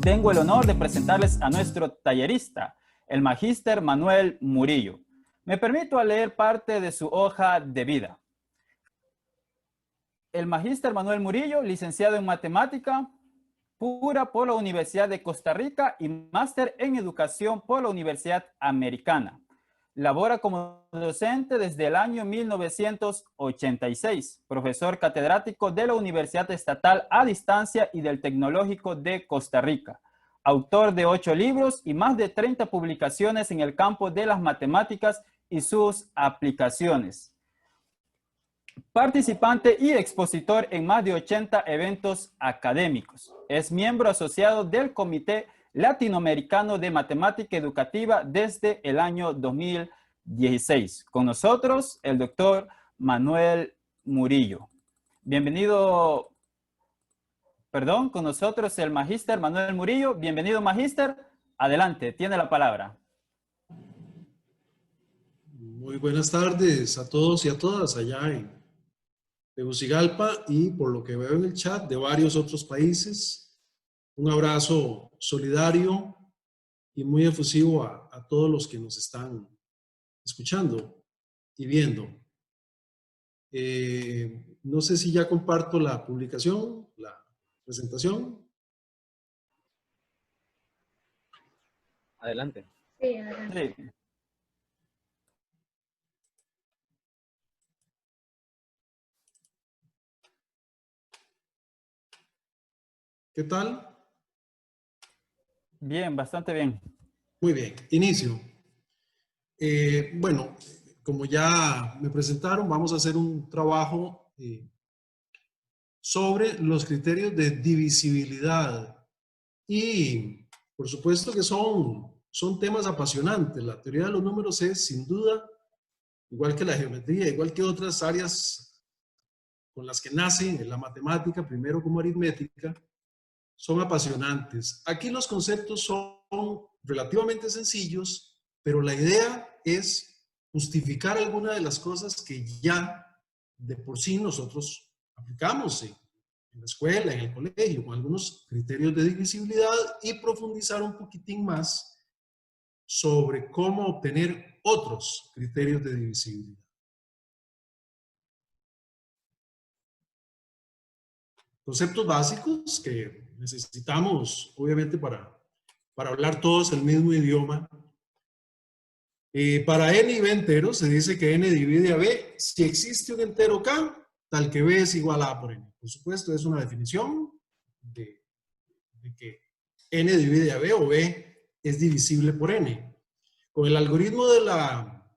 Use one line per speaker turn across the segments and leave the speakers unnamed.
tengo el honor de presentarles a nuestro tallerista, el Magíster Manuel Murillo. Me permito leer parte de su hoja de vida. El Magíster Manuel Murillo, licenciado en Matemática Pura por la Universidad de Costa Rica y máster en Educación por la Universidad Americana. Labora como docente desde el año 1986, profesor catedrático de la Universidad Estatal a Distancia y del Tecnológico de Costa Rica. Autor de 8 libros y más de 30 publicaciones en el campo de las matemáticas y sus aplicaciones. Participante y expositor en más de 80 eventos académicos. Es miembro asociado del Comité Latinoamericano de Matemática Educativa desde el año 2016. Con nosotros, el doctor Manuel Murillo. Bienvenido, con nosotros el Magíster Manuel Murillo. Bienvenido, Magíster. Adelante, tiene la palabra.
Muy buenas tardes a todos y a todas allá en Tegucigalpa y por lo que veo en el chat de varios otros países. Un abrazo solidario y muy efusivo a todos los que nos están escuchando y viendo. No sé si ya comparto la publicación, la presentación.
Adelante.
Sí, adelante.
Sí.
¿Qué tal?
Bien, bastante bien.
Muy bien, inicio. Bueno, como ya me presentaron, vamos a hacer un trabajo sobre los criterios de divisibilidad. Y por supuesto que son temas apasionantes. La teoría de los números es, sin duda, igual que la geometría, igual que otras áreas con las que nace la matemática, primero como aritmética, son apasionantes. Aquí los conceptos son relativamente sencillos, pero la idea es justificar algunas de las cosas que ya de por sí nosotros aplicamos en la escuela, en el colegio, con algunos criterios de divisibilidad y profundizar un poquitín más sobre cómo obtener otros criterios de divisibilidad. Conceptos básicos que necesitamos, obviamente, para hablar todos el mismo idioma. Para n y b enteros se dice que n divide a b si existe un entero k, tal que b es igual a a por n. Por supuesto, es una definición de que n divide a b o b es divisible por n. Con el algoritmo de la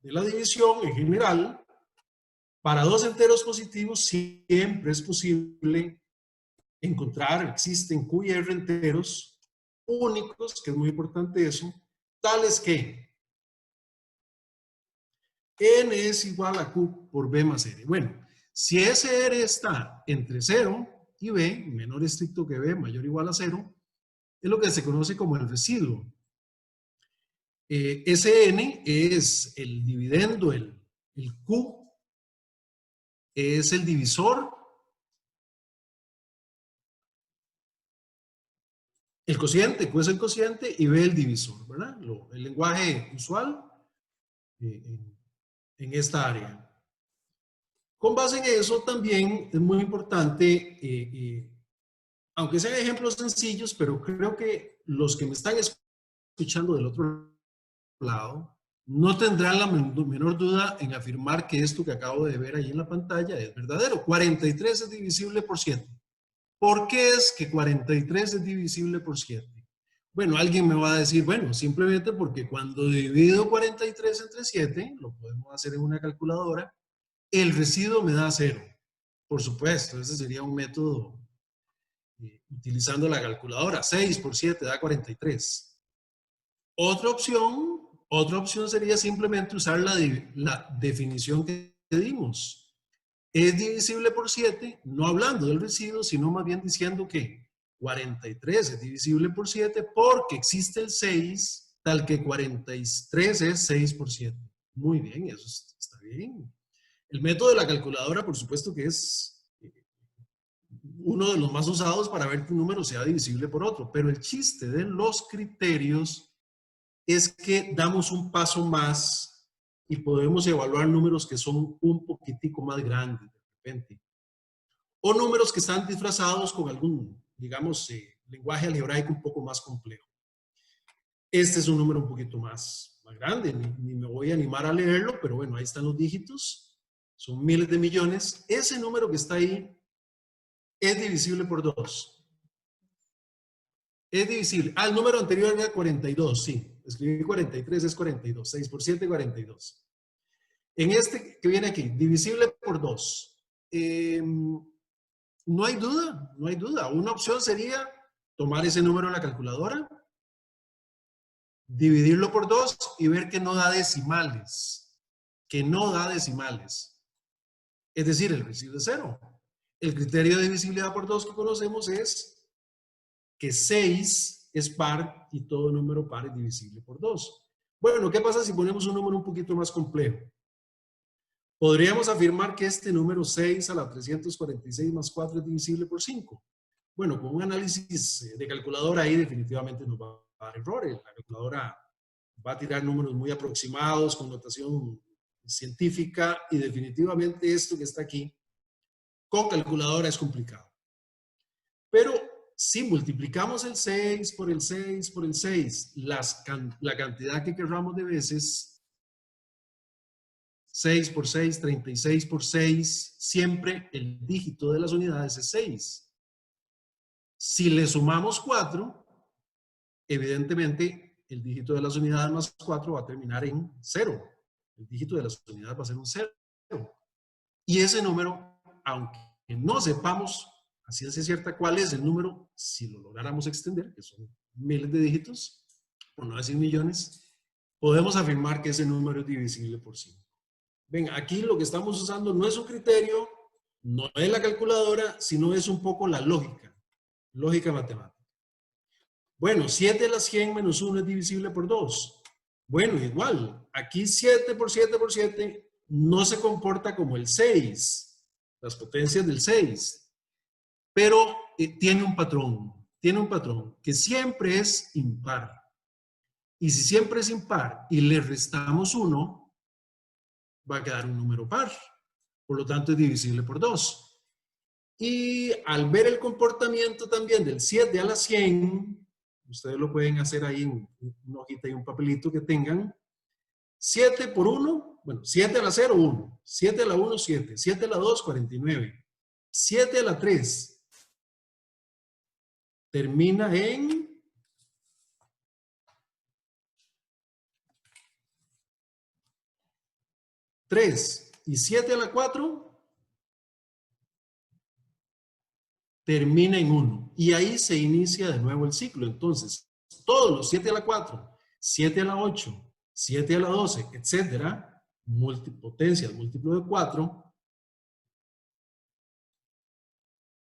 división en general, para dos enteros positivos siempre es posible encontrar, existen Q y R enteros únicos, que es muy importante eso, tales que n es igual a Q por b más r. Bueno, si ese r está entre 0 y b, menor estricto que b, mayor o igual a 0, es lo que se conoce como el residuo. Ese n es el dividendo, el Q es el divisor, el cociente, Q es el cociente y B el divisor, ¿verdad? El lenguaje usual en esta área. Con base en eso también es muy importante, aunque sean ejemplos sencillos, pero creo que los que me están escuchando del otro lado no tendrán la menor duda en afirmar que esto que acabo de ver ahí en la pantalla es verdadero. 43 es divisible por 7. ¿Por qué es que 43 es divisible por 7? Bueno, alguien me va a decir, bueno, simplemente porque cuando divido 43 entre 7, lo podemos hacer en una calculadora, el residuo me da 0. Por supuesto, ese sería un método utilizando la calculadora. 6 por 7 da 43. Otra opción sería simplemente usar la definición que dimos. Es divisible por 7, no hablando del residuo, sino más bien diciendo que 43 es divisible por 7 porque existe el 6, tal que 43 es 6 por 7. Muy bien, eso está bien. El método de la calculadora, por supuesto que es uno de los más usados para ver que un número sea divisible por otro. Pero el chiste de los criterios es que damos un paso más y podemos evaluar números que son un poquitico más grandes de repente. O números que están disfrazados con algún, digamos, lenguaje algebraico un poco más complejo. Este es un número un poquito más grande, ni me voy a animar a leerlo, pero bueno, ahí están los dígitos, son miles de millones. Ese número que está ahí es divisible por 2. Es divisible. Ah, el número anterior era 42, sí. Escribí 43, es 42. 6 por 7, 42. En este que viene aquí, divisible por 2. No hay duda, no hay duda. Una opción sería tomar ese número en la calculadora, dividirlo por 2 y ver que no da decimales. Que no da decimales. Es decir, el residuo es 0. El criterio de divisibilidad por 2 que conocemos es que 6 es par y todo número par es divisible por 2. Bueno, ¿qué pasa si ponemos un número un poquito más complejo? Podríamos afirmar que este número 6 a la 346 más 4 es divisible por 5. Bueno, con un análisis de calculadora ahí definitivamente nos va a dar errores. La calculadora va a tirar números muy aproximados con notación científica y definitivamente esto que está aquí con calculadora es complicado. Pero si multiplicamos el 6 por el 6 por el 6, la cantidad que querramos de veces, 6 por 6, 36 por 6, siempre el dígito de las unidades es 6. Si le sumamos 4, evidentemente el dígito de las unidades más 4 va a terminar en 0. El dígito de las unidades va a ser un 0. Y ese número, aunque no sepamos a ciencia cierta cuál es el número, si lo lográramos extender, que son miles de dígitos, por no decir millones, podemos afirmar que ese número es divisible por 5. Ven, aquí lo que estamos usando no es un criterio, no es la calculadora, sino es un poco la lógica matemática. Bueno, 7 a la 100 menos 1 es divisible por 2. Bueno, igual, aquí 7 por 7 por 7 no se comporta como el 6, las potencias del 6, pero tiene un patrón que siempre es impar. Y si siempre es impar y le restamos 1, va a quedar un número par. Por lo tanto, es divisible por 2. Y al ver el comportamiento también del 7 a la 100, ustedes lo pueden hacer ahí en una hojita y un papelito que tengan. 7 por 1, bueno, 7 a la 0, 1. 7 a la 1, 7. 7 a la 2, 49. 7 a la 3 termina en 3. Y 7 a la 4 termina en 1. Y ahí se inicia de nuevo el ciclo. Entonces, todos los 7 a la 4, 7 a la 8, 7 a la 12, etcétera, potencias múltiplo de 4,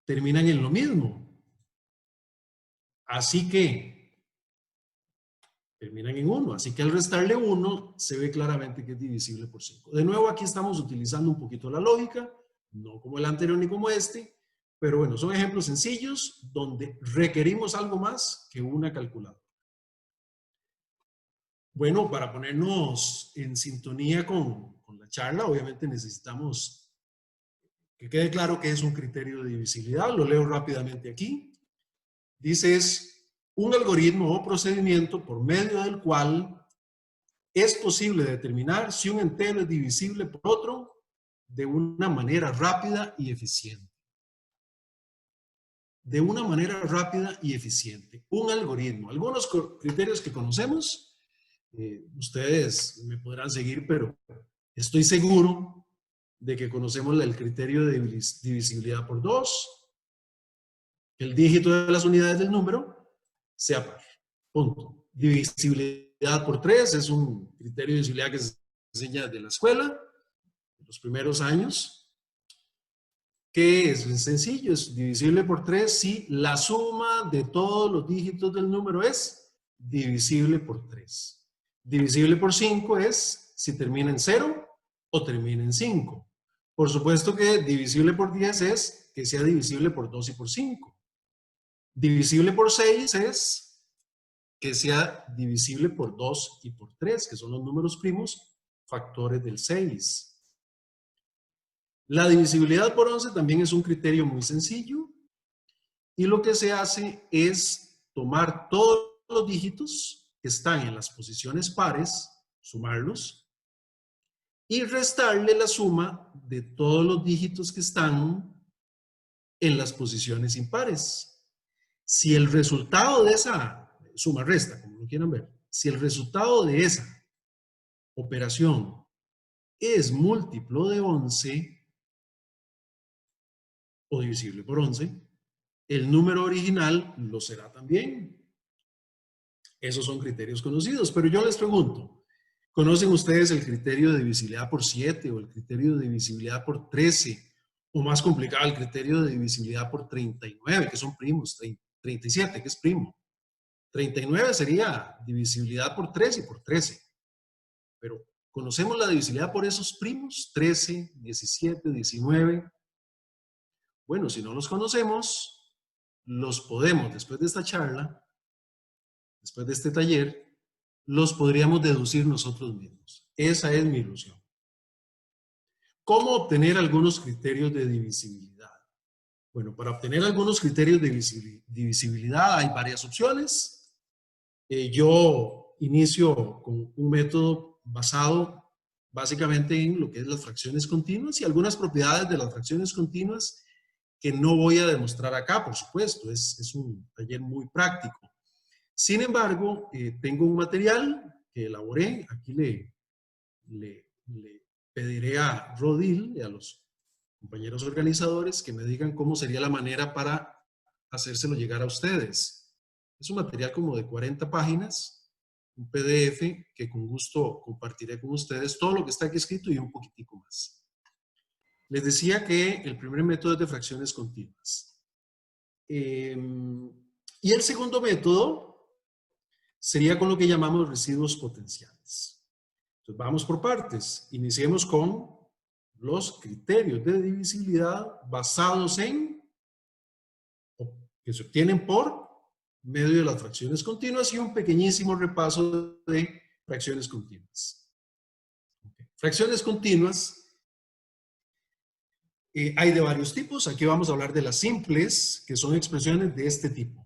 terminan en lo mismo. Así que terminan en 1. Así que al restarle 1, se ve claramente que es divisible por 5. De nuevo, aquí estamos utilizando un poquito la lógica, no como el anterior ni como este, pero bueno, son ejemplos sencillos donde requerimos algo más que una calculadora. Bueno, para ponernos en sintonía con la charla, obviamente necesitamos que quede claro que es un criterio de divisibilidad. Lo leo rápidamente aquí. Dice, es un algoritmo o procedimiento por medio del cual es posible determinar si un entero es divisible por otro de una manera rápida y eficiente. De una manera rápida y eficiente. Un algoritmo. Algunos criterios que conocemos, ustedes me podrán seguir, pero estoy seguro de que conocemos el criterio de divisibilidad por 2, que el dígito de las unidades del número sea par. Punto. Divisibilidad por 3 es un criterio de divisibilidad que se enseña de la escuela, en los primeros años, que es sencillo, es divisible por 3 si la suma de todos los dígitos del número es divisible por 3. Divisible por 5 es si termina en 0 o termina en 5. Por supuesto que divisible por 10 es que sea divisible por 2 y por 5. Divisible por 6 es que sea divisible por 2 y por 3, que son los números primos, factores del 6. La divisibilidad por 11 también es un criterio muy sencillo y lo que se hace es tomar todos los dígitos que están en las posiciones pares, sumarlos y restarle la suma de todos los dígitos que están en las posiciones impares. Si el resultado de esa suma resta, como lo quieran ver, si el resultado de esa operación es múltiplo de 11 o divisible por 11, el número original lo será también. Esos son criterios conocidos, pero yo les pregunto, ¿conocen ustedes el criterio de divisibilidad por 7 o el criterio de divisibilidad por 13? O más complicado, el criterio de divisibilidad por 39, que son primos, 37, que es primo. 39 sería divisibilidad por 3 y por 13. Pero conocemos la divisibilidad por esos primos, 13, 17, 19. Bueno, si no los conocemos, los podemos, después de esta charla, después de este taller, los podríamos deducir nosotros mismos. Esa es mi ilusión. ¿Cómo obtener algunos criterios de divisibilidad? Bueno, para obtener algunos criterios de divisibilidad hay varias opciones. Yo inicio con un método basado básicamente en lo que es las fracciones continuas y algunas propiedades de las fracciones continuas que no voy a demostrar acá, por supuesto, es un taller muy práctico. Sin embargo, tengo un material que elaboré, aquí le pediré a Rodil y a los compañeros organizadores que me digan cómo sería la manera para hacérselo llegar a ustedes. Es un material como de 40 páginas, un PDF que con gusto compartiré con ustedes todo lo que está aquí escrito y un poquitico más. Les decía que el primer método es de fracciones continuas. Y el segundo método sería con lo que llamamos residuos potenciales. Entonces vamos por partes. Iniciemos con los criterios de divisibilidad basados en, que se obtienen por medio de las fracciones continuas y un pequeñísimo repaso de fracciones continuas. Fracciones continuas hay de varios tipos. Aquí vamos a hablar de las simples, que son expresiones de este tipo,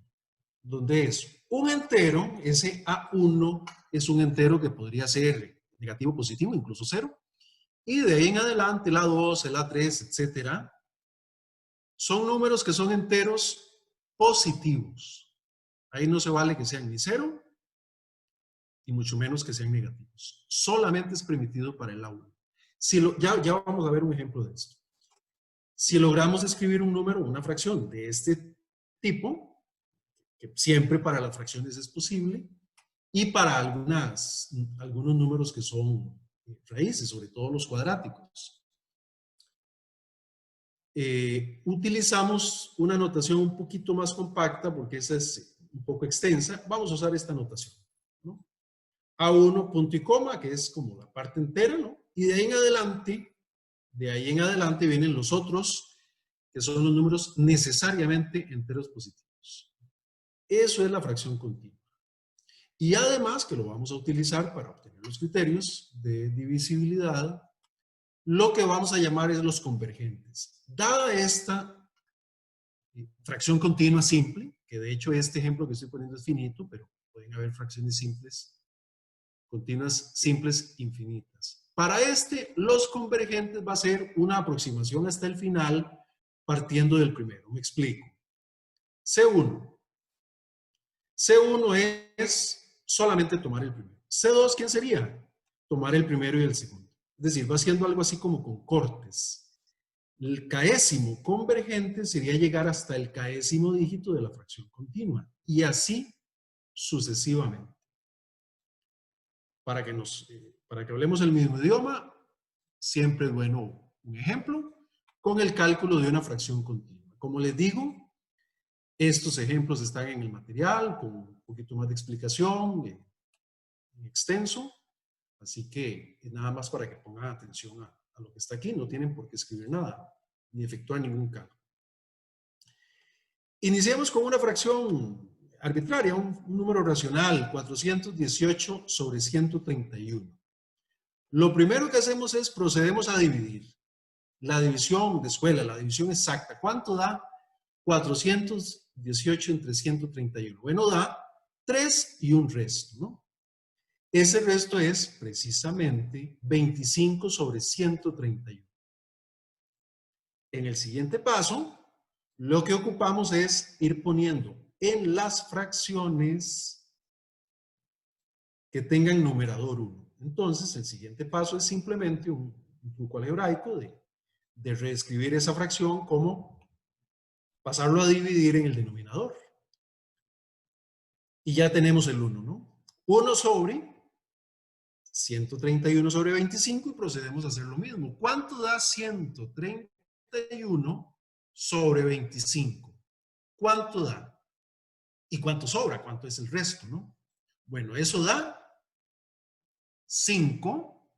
donde es un entero, ese A1 es un entero que podría ser negativo, positivo, incluso cero, y de ahí en adelante el A2, el A3, etcétera, son números que son enteros positivos. Ahí no se vale que sean ni cero, y mucho menos que sean negativos. Solamente es permitido para el A1. Ya vamos a ver un ejemplo de esto. Si logramos escribir un número, una fracción de este tipo, que siempre para las fracciones es posible, y para algunos números que son raíces, sobre todo los cuadráticos. Utilizamos una notación un poquito más compacta, porque esa es un poco extensa. Vamos a usar esta notación, ¿no? A1 punto y coma, que es como la parte entera, ¿no? Y de ahí en adelante vienen los otros, que son los números necesariamente enteros positivos. Eso es la fracción continua. Y además, que lo vamos a utilizar para obtener los criterios de divisibilidad, lo que vamos a llamar es los convergentes. Dada esta fracción continua simple, que de hecho este ejemplo que estoy poniendo es finito, pero pueden haber fracciones simples, continuas simples infinitas. Para los convergentes va a ser una aproximación hasta el final partiendo del primero. Me explico. C1. C1 es solamente tomar el primero. C2, ¿quién sería? Tomar el primero y el segundo. Es decir, va haciendo algo así como con cortes. El caésimo convergente sería llegar hasta el caésimo dígito de la fracción continua. Y así sucesivamente. Para que hablemos el mismo idioma, siempre es bueno un ejemplo con el cálculo de una fracción continua. Como les digo, estos ejemplos están en el material con un poquito más de explicación, en extenso, así que nada más para que pongan atención a a lo que está aquí, no tienen por qué escribir nada, ni efectuar ningún cambio. Iniciemos con una fracción arbitraria, un número racional, 418 sobre 131. Lo primero que hacemos es procedemos a dividir. La división de escuela, la división exacta. ¿Cuánto da 418 entre 131? Bueno, da 3 y un resto, ¿no? Ese resto es precisamente 25 sobre 131. En el siguiente paso, lo que ocupamos es ir poniendo en las fracciones que tengan numerador 1. Entonces, el siguiente paso es simplemente un truco algebraico de reescribir esa fracción como pasarlo a dividir en el denominador. Y ya tenemos el 1, ¿no? 1 sobre 131 sobre 25 y procedemos a hacer lo mismo. ¿Cuánto da 131 sobre 25? ¿Cuánto da? ¿Y cuánto sobra? ¿Cuánto es el resto, no? Bueno, eso da 5.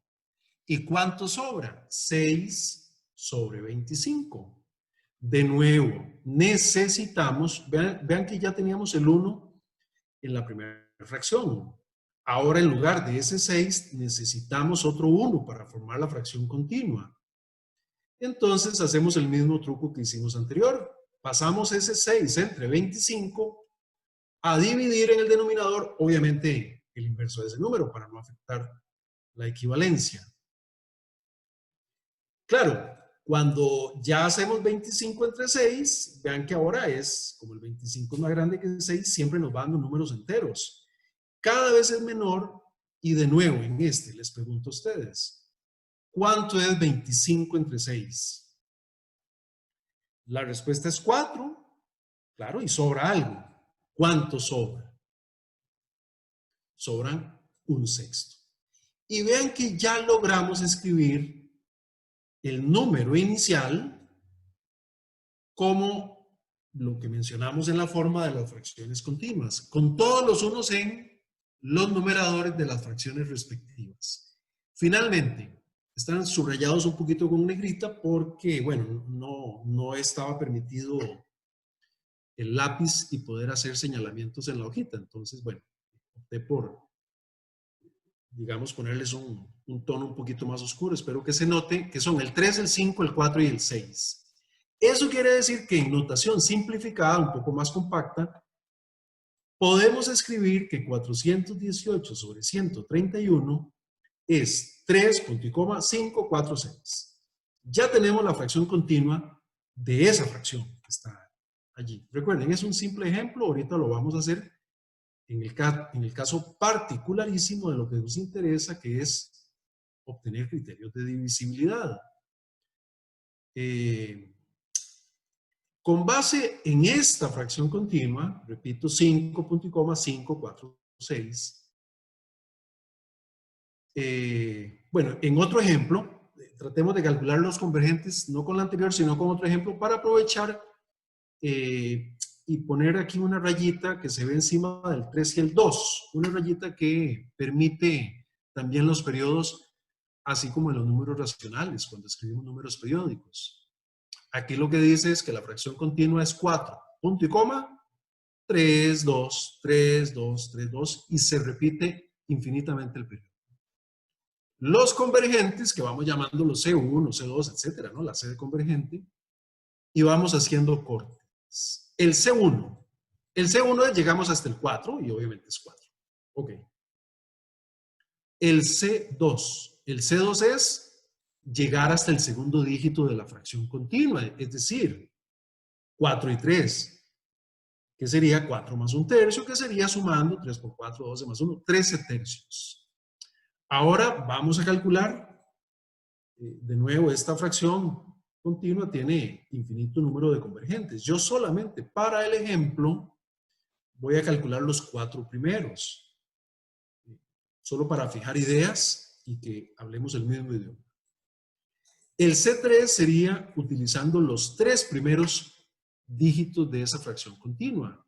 ¿Y cuánto sobra? 6 sobre 25. De nuevo, necesitamos, vean que ya teníamos el 1 en la primera fracción. Ahora, en lugar de ese 6, necesitamos otro 1 para formar la fracción continua. Entonces, hacemos el mismo truco que hicimos anterior. Pasamos ese 6 entre 25 a dividir en el denominador, obviamente, el inverso de ese número para no afectar la equivalencia. Claro, cuando ya hacemos 25 entre 6, vean que ahora es, como el 25 es más grande que el 6, siempre nos van dando números enteros. Cada vez es menor y de nuevo en este les pregunto a ustedes, ¿cuánto es 25 entre 6? La respuesta es 4, claro, y sobra algo. ¿Cuánto sobra? Sobran un sexto. Y vean que ya logramos escribir el número inicial como lo que mencionamos en la forma de las fracciones continuas, con todos los unos en los numeradores de las fracciones respectivas. Finalmente, están subrayados un poquito con negrita porque, bueno, no estaba permitido el lápiz y poder hacer señalamientos en la hojita. Entonces, bueno, opté por, digamos, ponerles un tono un poquito más oscuro. Espero que se note que son el 3, el 5, el 4 y el 6. Eso quiere decir que en notación simplificada, un poco más compacta, podemos escribir que 418 sobre 131 es 3,546. Ya tenemos la fracción continua de esa fracción que está allí. Recuerden, es un simple ejemplo, ahorita lo vamos a hacer en el caso particularísimo de lo que nos interesa, que es obtener criterios de divisibilidad. Con base en esta fracción continua, repito, 5.546, bueno, en otro ejemplo, tratemos de calcular los convergentes, no con la anterior, sino con otro ejemplo, para aprovechar y poner aquí una rayita que se ve encima del 3 y el 2, una rayita que permite también los periodos, así como en los números racionales, cuando escribimos números periódicos. Aquí lo que dice es que la fracción continua es 4, punto y coma, 3, 2, 3, 2, 3, 2, y se repite infinitamente el periodo. Los convergentes, que vamos llamando los C1, C2, etcétera, ¿no? La C de convergente, y vamos haciendo cortes. El C1 llegamos hasta el 4, y obviamente es 4. Ok. El C2 es llegar hasta el segundo dígito de la fracción continua, es decir, 4 y 3, que sería 4 más 1 tercio, que sería sumando 3 por 4, 12 más 1, 13 tercios. Ahora vamos a calcular, de nuevo, esta fracción continua tiene infinito número de convergentes. Yo solamente para el ejemplo voy a calcular los 4 primeros, solo para fijar ideas y que hablemos el mismo idioma. El C3 sería utilizando los 3 primeros dígitos de esa fracción continua.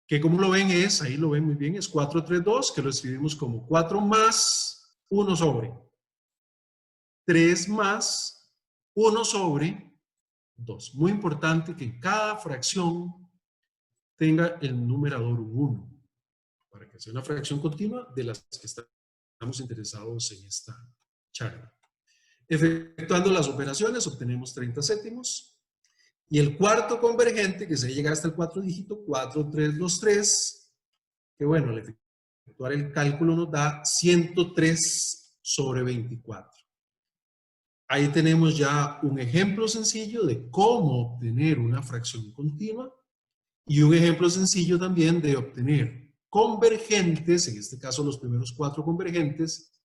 Que como lo ven es, ahí lo ven muy bien, es 4, 3, 2, que lo escribimos como 4 más 1 sobre. 3 más 1 sobre 2. Muy importante que cada fracción tenga el numerador 1 para que sea una fracción continua de las que estamos interesados en esta charla. Efectuando las operaciones obtenemos 30 céntimos. Y el cuarto convergente, que se llega hasta el 4 dígito, 4, 3, 2, 3, que bueno, al efectuar el cálculo nos da 103 sobre 24. Ahí tenemos ya un ejemplo sencillo de cómo obtener una fracción continua y un ejemplo sencillo también de obtener convergentes, en este caso los primeros 4 convergentes,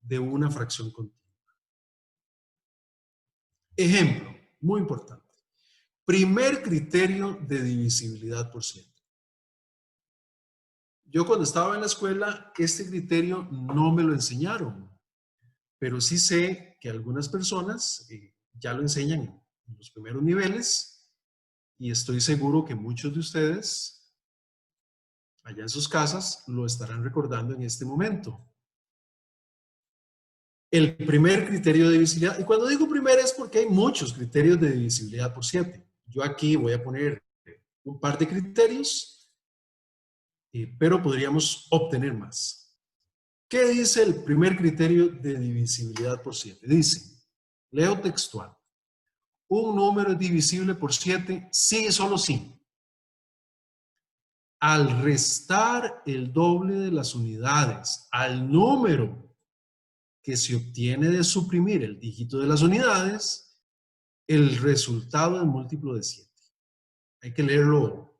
de una fracción continua. Ejemplo, muy importante. Primer criterio de divisibilidad por 7. Yo cuando estaba en la escuela, este criterio no me lo enseñaron, pero sí sé que algunas personas ya lo enseñan en los primeros niveles y estoy seguro que muchos de ustedes allá en sus casas lo estarán recordando en este momento. El primer criterio de divisibilidad, y cuando digo primer es porque hay muchos criterios de divisibilidad por 7. Yo aquí voy a poner un par de criterios, pero podríamos obtener más. ¿Qué dice el primer criterio de divisibilidad por 7? Dice, leo textual, un número es divisible por 7 si y solo si. Al restar el doble de las unidades al número que se obtiene de suprimir el dígito de las unidades, el resultado es múltiplo de 7. Hay que leerlo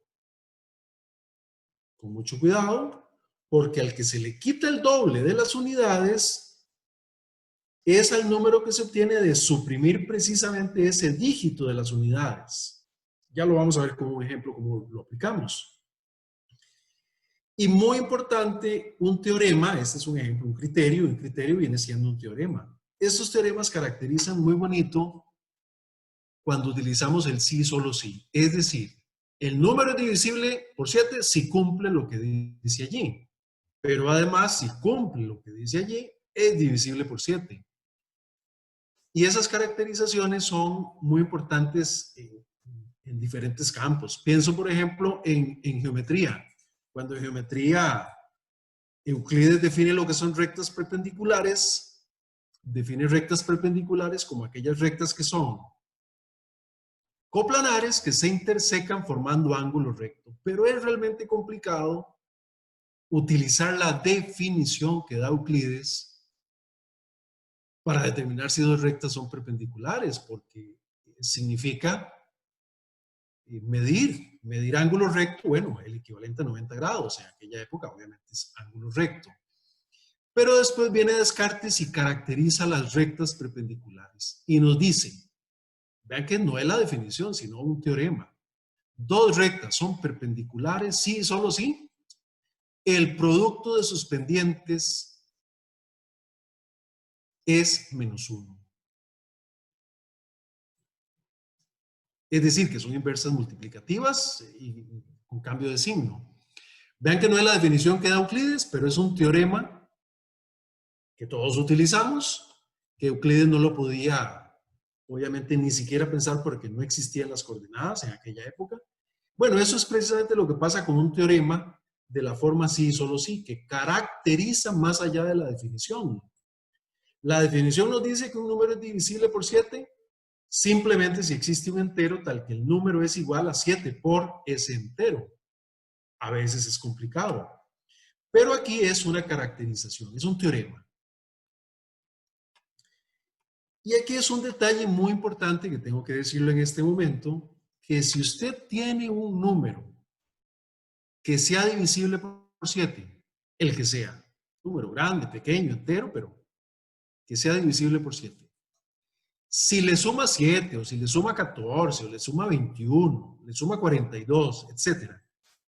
con mucho cuidado, porque al que se le quita el doble de las unidades, es al número que se obtiene de suprimir precisamente ese dígito de las unidades. Ya lo vamos a ver con un ejemplo cómo lo aplicamos. Y muy importante, un teorema, este es un ejemplo, un criterio viene siendo un teorema. Estos teoremas caracterizan muy bonito cuando utilizamos el sí, solo sí. Es decir, el número es divisible por 7 si cumple lo que dice allí. Pero además, si cumple lo que dice allí, es divisible por 7. Y esas caracterizaciones son muy importantes en diferentes campos. Pienso, por ejemplo, en geometría. Cuando en geometría Euclides define lo que son rectas perpendiculares, define rectas perpendiculares como aquellas rectas que son coplanares que se intersecan formando ángulo recto. Pero es realmente complicado utilizar la definición que da Euclides para determinar si dos rectas son perpendiculares, porque significa medir ángulo recto, bueno, el equivalente a 90 grados, en aquella época obviamente es ángulo recto. Pero después viene Descartes y caracteriza las rectas perpendiculares y nos dice, vean que no es la definición, sino un teorema. Dos rectas son perpendiculares, sí, solo sí. El producto de sus pendientes es menos 1. Es decir, que son inversas multiplicativas y con cambio de signo. Vean que no es la definición que da Euclides, pero es un teorema que todos utilizamos, que Euclides no lo podía, obviamente, ni siquiera pensar porque no existían las coordenadas en aquella época. Bueno, eso es precisamente lo que pasa con un teorema de la forma sí y solo sí, que caracteriza más allá de la definición. La definición nos dice que un número es divisible por 7 simplemente si existe un entero tal que el número es igual a 7 por ese entero. A veces es complicado. Pero aquí es una caracterización, es un teorema. Y aquí es un detalle muy importante que tengo que decirlo en este momento, que si usted tiene un número que sea divisible por 7, el que sea, número grande, pequeño, entero, pero que sea divisible por 7. Si le suma 7, o si le suma 14, o le suma 21, le suma 42, etc.,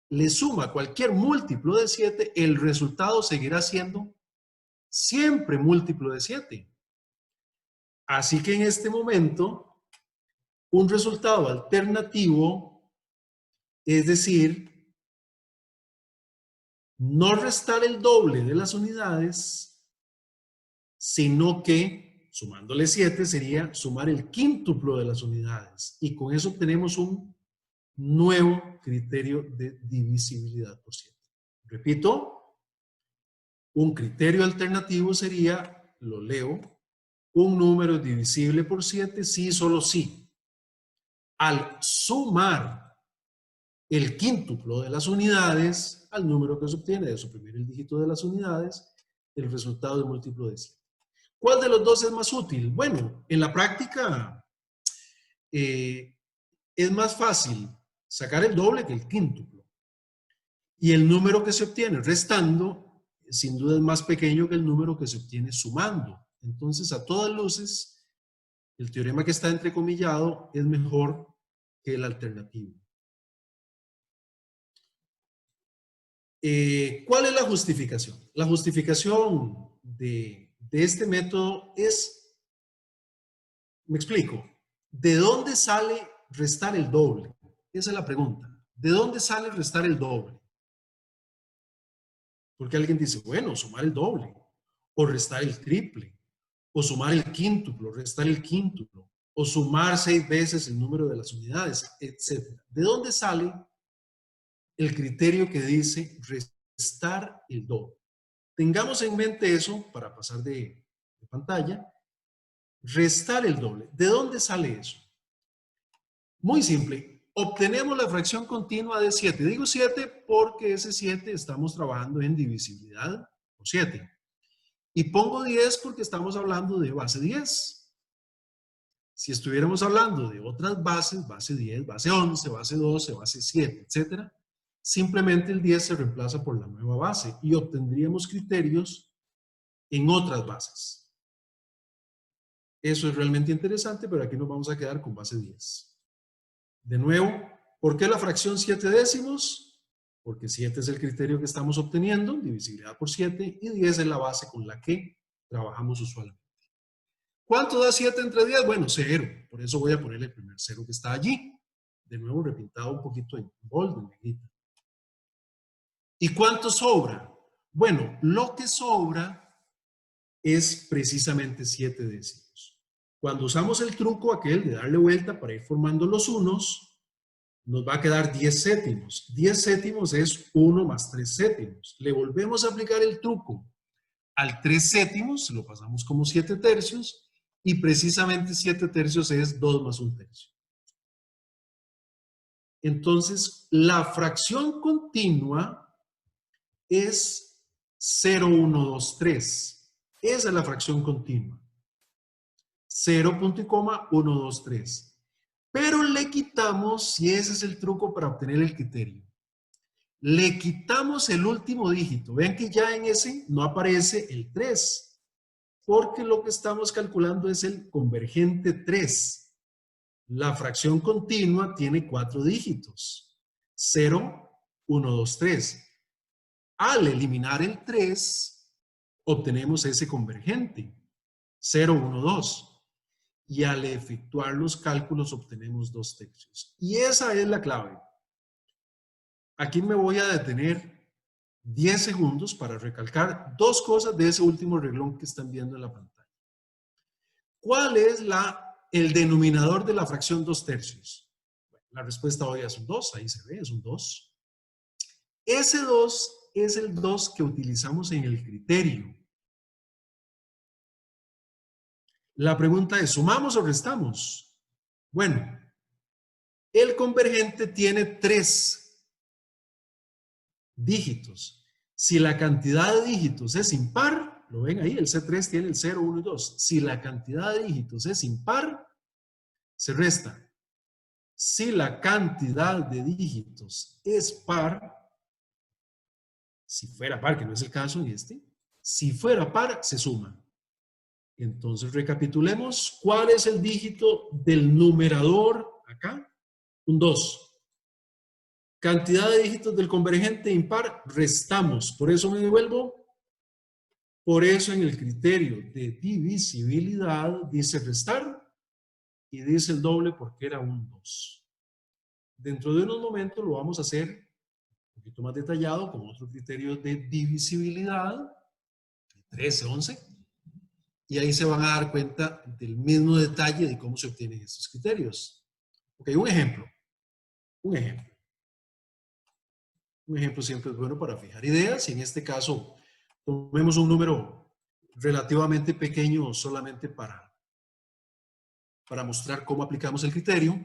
le suma cualquier múltiplo de 7, el resultado seguirá siendo siempre múltiplo de 7. Así que en este momento, un resultado alternativo, es decir, no restar el doble de las unidades, sino que Sumándole 7 sería sumar el quíntuplo de las unidades. Y con eso obtenemos un nuevo criterio de divisibilidad por 7. Repito, un criterio alternativo sería, lo leo, un número es divisible por 7 si, solo si. Al sumar el quíntuplo de las unidades al número que se obtiene de suprimir el dígito de las unidades, el resultado es múltiplo de 7. ¿Cuál de los dos es más útil? Bueno, en la práctica es más fácil sacar el doble que el quíntuplo. Y el número que se obtiene restando, sin duda es más pequeño que el número que se obtiene sumando. Entonces, a todas luces, el teorema que está entrecomillado es mejor que el alternativo. ¿Cuál es la justificación? La justificación de este método es, me explico, ¿de dónde sale restar el doble? Esa es la pregunta. ¿De dónde sale restar el doble? Porque alguien dice, bueno, sumar el doble, o restar el triple, o sumar el quíntuplo, restar el quíntuplo, o sumar 6 veces el número de las unidades, etc. ¿De dónde sale el criterio que dice restar el doble? Tengamos en mente eso para pasar de pantalla. Restar el doble. ¿De dónde sale eso? Muy simple. Obtenemos la fracción continua de 7. Digo 7 porque ese 7 estamos trabajando en divisibilidad por 7. Y pongo 10 porque estamos hablando de base 10. Si estuviéramos hablando de otras bases, base 10, base 11, base 12, base 7, etc., simplemente el 10 se reemplaza por la nueva base y obtendríamos criterios en otras bases. Eso es realmente interesante, pero aquí nos vamos a quedar con base 10. De nuevo, ¿por qué la fracción 7 décimos? Porque 7 es el criterio que estamos obteniendo, divisibilidad por 7, y 10 es la base con la que trabajamos usualmente. ¿Cuánto da 7 entre 10? Bueno, 0. Por eso voy a ponerle el primer 0 que está allí. De nuevo, repintado un poquito en bold, en negrita. ¿Y cuánto sobra? Bueno, lo que sobra es precisamente 7 décimos. Cuando usamos el truco aquel de darle vuelta para ir formando los unos, nos va a quedar 10 cétimos. 10 cétimos es 1 más 3 cétimos. Le volvemos a aplicar el truco al 3 cétimos, lo pasamos como 7 tercios, y precisamente 7 tercios es 2 más 1 tercio. Entonces, la fracción continua es 0, 1, 2, 3. Esa es la fracción continua. 0, punto y coma, 1, 2, 3. Pero le quitamos, y ese es el truco para obtener el criterio, le quitamos el último dígito. Vean que ya en ese no aparece el 3, porque lo que estamos calculando es el convergente 3. La fracción continua tiene 4 dígitos. 0, 1, 2, 3. Al eliminar el 3, obtenemos ese convergente. 0, 1, 2. Y al efectuar los cálculos obtenemos 2 tercios. Y esa es la clave. Aquí me voy a detener 10 segundos para recalcar dos cosas de ese último reglón que están viendo en la pantalla. ¿Cuál es el denominador de la fracción 2 tercios? Bueno, la respuesta hoy es un 2, ahí se ve, es un 2. Ese 2 es el 2 que utilizamos en el criterio. La pregunta es, ¿sumamos o restamos? Bueno, el convergente tiene 3 dígitos. Si la cantidad de dígitos es impar, lo ven ahí, el C3 tiene el 0, 1 y 2. Si la cantidad de dígitos es impar, se resta. Si la cantidad de dígitos es par, si fuera par, que no es el caso en este, si fuera par, se suma. Entonces, recapitulemos. ¿Cuál es el dígito del numerador acá? Un 2. Cantidad de dígitos del convergente impar, restamos. Por eso me devuelvo. Por eso en el criterio de divisibilidad dice restar y dice el doble porque era un 2. Dentro de unos momentos lo vamos a hacer un poquito más detallado con otro criterio de divisibilidad, 13, 11. Y ahí se van a dar cuenta del mismo detalle de cómo se obtienen estos criterios. Ok, un ejemplo. Un ejemplo. Un ejemplo siempre es bueno para fijar ideas, y en este caso tomemos un número relativamente pequeño solamente para mostrar cómo aplicamos el criterio.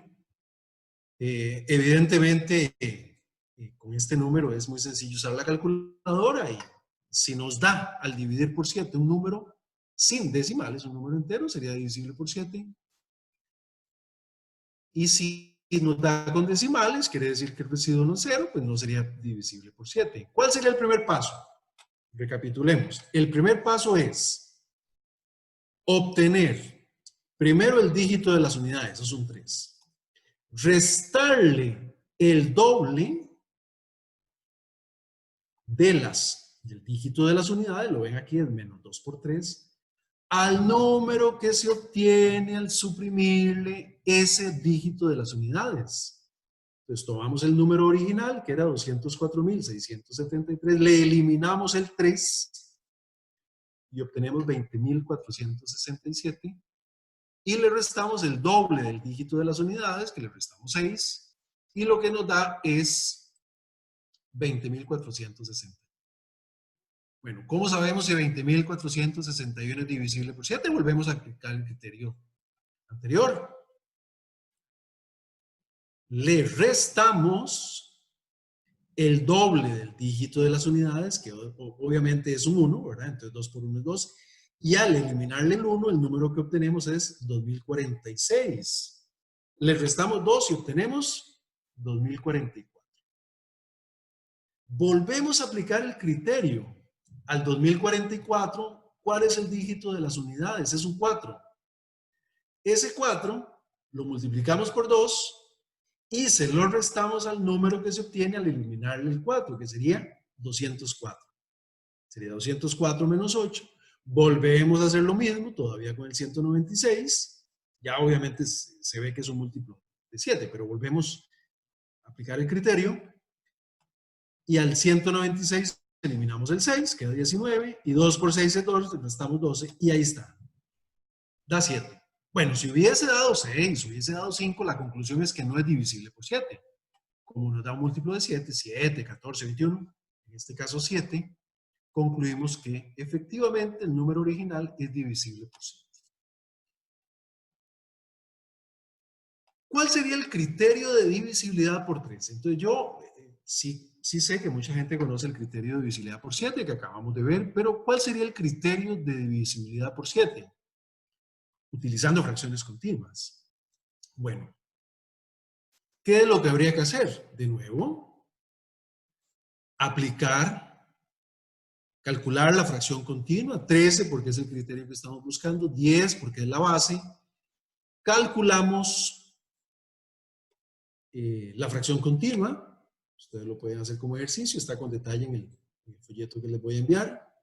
Evidentemente, con este número es muy sencillo usar la calculadora, y si nos da al dividir por 7 un número sin decimales, un número entero, sería divisible por 7. Y si nos da con decimales, quiere decir que el residuo no es 0, pues no sería divisible por 7. ¿Cuál sería el primer paso? Recapitulemos. El primer paso es obtener primero el dígito de las unidades, esos son 3. Restarle el doble del dígito de las unidades, lo ven aquí, es menos 2 por 3, al número que se obtiene al suprimirle ese dígito de las unidades. Entonces tomamos el número original, que era 204.673, le eliminamos el 3 y obtenemos 20.467, y le restamos el doble del dígito de las unidades, que le restamos 6, y lo que nos da es 20.460. Bueno, ¿cómo sabemos si 20.461 es divisible por 7? Volvemos a aplicar el criterio anterior. Le restamos el doble del dígito de las unidades, que obviamente es un 1, ¿verdad? Entonces 2 por 1 es 2. Y al eliminarle el 1, el número que obtenemos es 2046. Le restamos 2 y obtenemos 2044. Volvemos a aplicar el criterio. Al 2044, ¿cuál es el dígito de las unidades? Es un 4. Ese 4 lo multiplicamos por 2 y se lo restamos al número que se obtiene al eliminarle el 4, que sería 204. Sería 204 menos 8. Volvemos a hacer lo mismo, todavía con el 196. Ya obviamente se ve que es un múltiplo de 7, pero volvemos a aplicar el criterio. Y al 196 eliminamos el 6, queda 19, y 2 por 6 es 2, restamos 12, y ahí está. Da 7. Bueno, si hubiese dado 6, hubiese dado 5, la conclusión es que no es divisible por 7. Como nos da un múltiplo de 7, 7, 14, 21, en este caso 7, concluimos que efectivamente el número original es divisible por 7. ¿Cuál sería el criterio de divisibilidad por 3? Entonces yo sí sé que mucha gente conoce el criterio de divisibilidad por 7 que acabamos de ver, pero ¿cuál sería el criterio de divisibilidad por 7? Utilizando fracciones continuas. Bueno, ¿qué es lo que habría que hacer? De nuevo, calcular la fracción continua, 13 porque es el criterio que estamos buscando, 10 porque es la base. Calculamos la fracción continua. Ustedes lo pueden hacer como ejercicio, está con detalle en el folleto que les voy a enviar.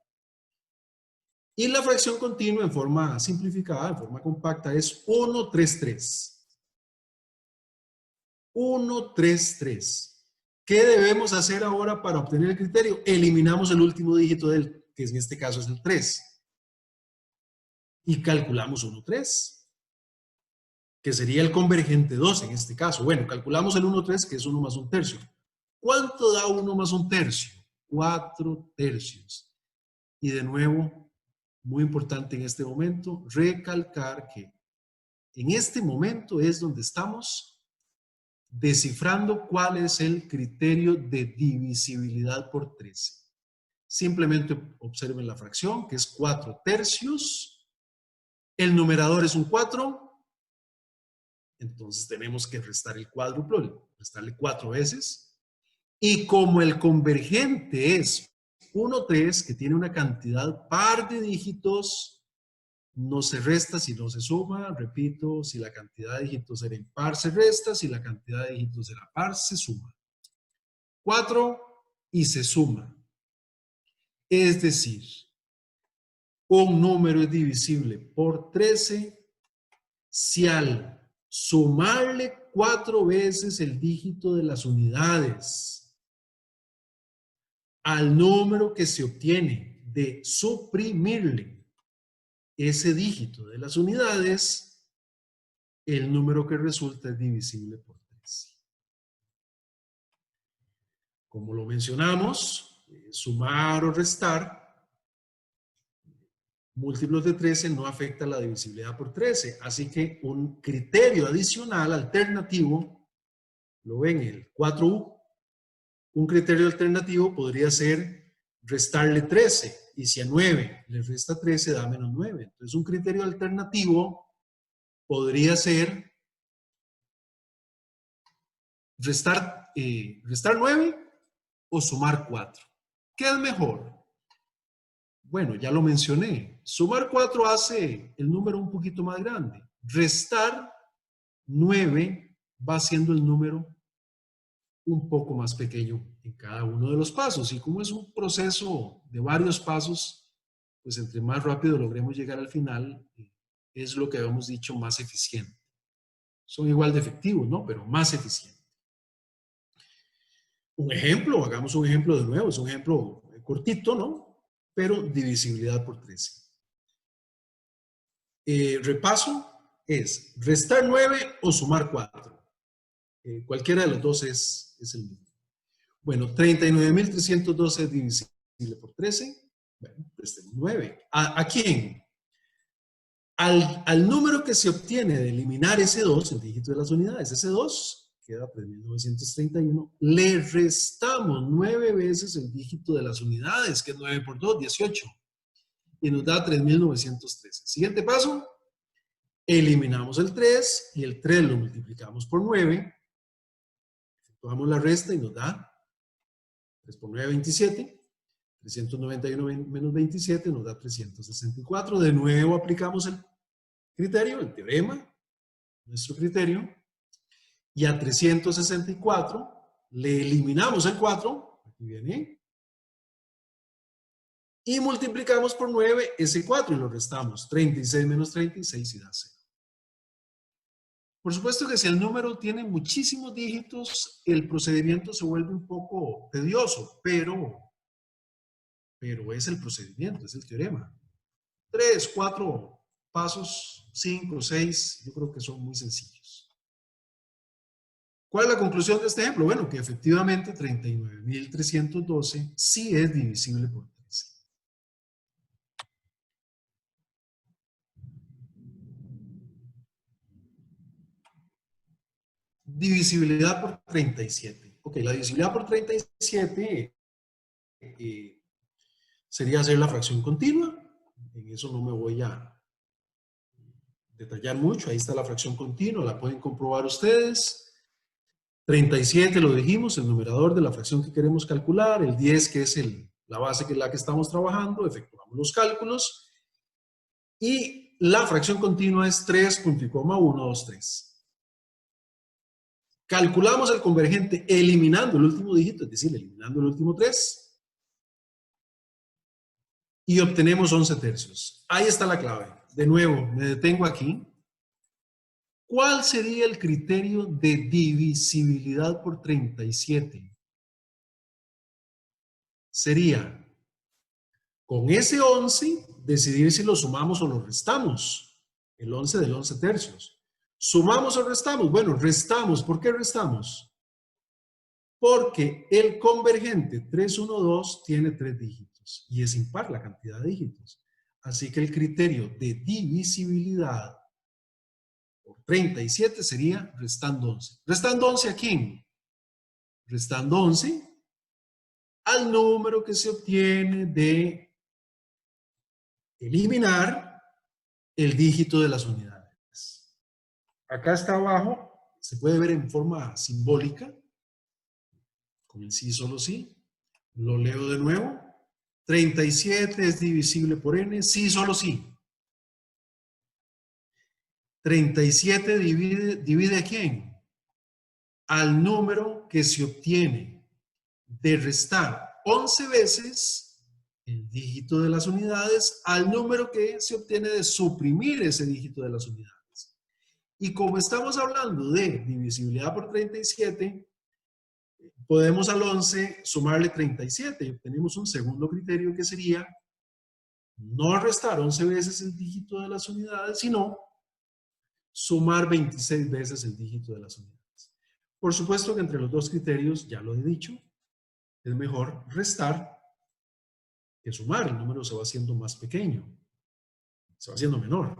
Y la fracción continua en forma simplificada, en forma compacta, es 133. 133. ¿Qué debemos hacer ahora para obtener el criterio? Eliminamos el último dígito del, que en este caso es el 3. Y calculamos 1,3, que sería el convergente 2 en este caso. Bueno, calculamos el 1,3, que es 1 más 1/3. ¿Cuánto da 1 más 1/3? 4/3. Y de nuevo, muy importante en este momento, recalcar que en este momento es donde estamos descifrando cuál es el criterio de divisibilidad por 13. Simplemente observen la fracción, que es 4/3. El numerador es un 4. Entonces tenemos que restar el cuádruplo, restarle 4 veces. Y como el convergente es 1,3, que tiene una cantidad par de dígitos, no se resta si no se suma. Repito, si la cantidad de dígitos era impar, se resta. Si la cantidad de dígitos era par, se suma. 4 y se suma. Es decir, un número es divisible por 13 si al sumarle 4 veces el dígito de las unidades al número que se obtiene de suprimirle ese dígito de las unidades, el número que resulta es divisible por 13. Como lo mencionamos, sumar o restar múltiplos de 13 no afecta la divisibilidad por 13. Así que un criterio adicional, alternativo, lo ven el 4U. Un criterio alternativo podría ser restarle 13. Y si a 9 le resta 13, da menos 9. Entonces un criterio alternativo podría ser restar 9 o sumar 4. ¿Qué es mejor? Bueno, ya lo mencioné. Sumar 4 hace el número un poquito más grande. Restar 9 va haciendo el número un poco más pequeño en cada uno de los pasos. Y como es un proceso de varios pasos, pues entre más rápido logremos llegar al final, es lo que habíamos dicho, más eficiente. Son igual de efectivos, ¿no? Pero más eficiente. Un ejemplo, hagamos un ejemplo de nuevo, es un ejemplo cortito, ¿no? Pero divisibilidad por 13. Repaso es restar 9 o sumar 4. Cualquiera de los dos es el mismo. Bueno, 39.312 es divisible por 13. Bueno, restemos 9. ¿A quién? Al número que se obtiene de eliminar ese 2, el dígito de las unidades, ese 2, queda 3.931, le restamos 9 veces el dígito de las unidades, que es 9 por 2, 18, y nos da 3.913. Siguiente paso, eliminamos el 3, y el 3 lo multiplicamos por 9, efectuamos la resta y nos da 3 por 9, 27, 391 menos 27 nos da 364. De nuevo aplicamos el criterio, el teorema, nuestro criterio, y a 364 le eliminamos el 4, aquí viene, y multiplicamos por 9 ese 4 y lo restamos, 36 menos 36 y da 0. Por supuesto que si el número tiene muchísimos dígitos, el procedimiento se vuelve un poco tedioso, pero es el procedimiento, es el teorema. 3, 4 pasos, 5, 6, yo creo que son muy sencillos. ¿Cuál es la conclusión de este ejemplo? Bueno, que efectivamente 39.312 sí es divisible por 13. Divisibilidad por 37. Ok, la divisibilidad por 37 sería hacer la fracción continua. En eso no me voy a detallar mucho. Ahí está la fracción continua, la pueden comprobar ustedes. 37 lo dijimos, el numerador de la fracción que queremos calcular, el 10 que es la base que es la que estamos trabajando, efectuamos los cálculos y la fracción continua es 3.123. Calculamos el convergente eliminando el último dígito, es decir, eliminando el último 3 y obtenemos 11 tercios. Ahí está la clave. De nuevo, me detengo aquí. ¿Cuál sería el criterio de divisibilidad por 37? Sería, con ese 11, decidir si lo sumamos o lo restamos. El 11 del 11 tercios. ¿Sumamos o restamos? Bueno, restamos. ¿Por qué restamos? Porque el convergente 312 tiene 3 dígitos y es impar la cantidad de dígitos. Así que el criterio de divisibilidad por 37 sería restando 11. ¿Restando 11 a quién? Restando 11 al número que se obtiene de eliminar el dígito de las unidades. Acá está abajo, se puede ver en forma simbólica, con el sí solo sí. Lo leo de nuevo. 37 es divisible por n, sí solo sí. 37 divide ¿a quién? Al número que se obtiene de restar 11 veces el dígito de las unidades al número que se obtiene de suprimir ese dígito de las unidades. Y como estamos hablando de divisibilidad por 37, podemos al 11 sumarle 37 y obtenemos un segundo criterio que sería no restar 11 veces el dígito de las unidades, sino sumar 26 veces el dígito de las unidades. Por supuesto que entre los dos criterios, ya lo he dicho, es mejor restar que sumar. El número se va haciendo más pequeño, se va haciendo menor.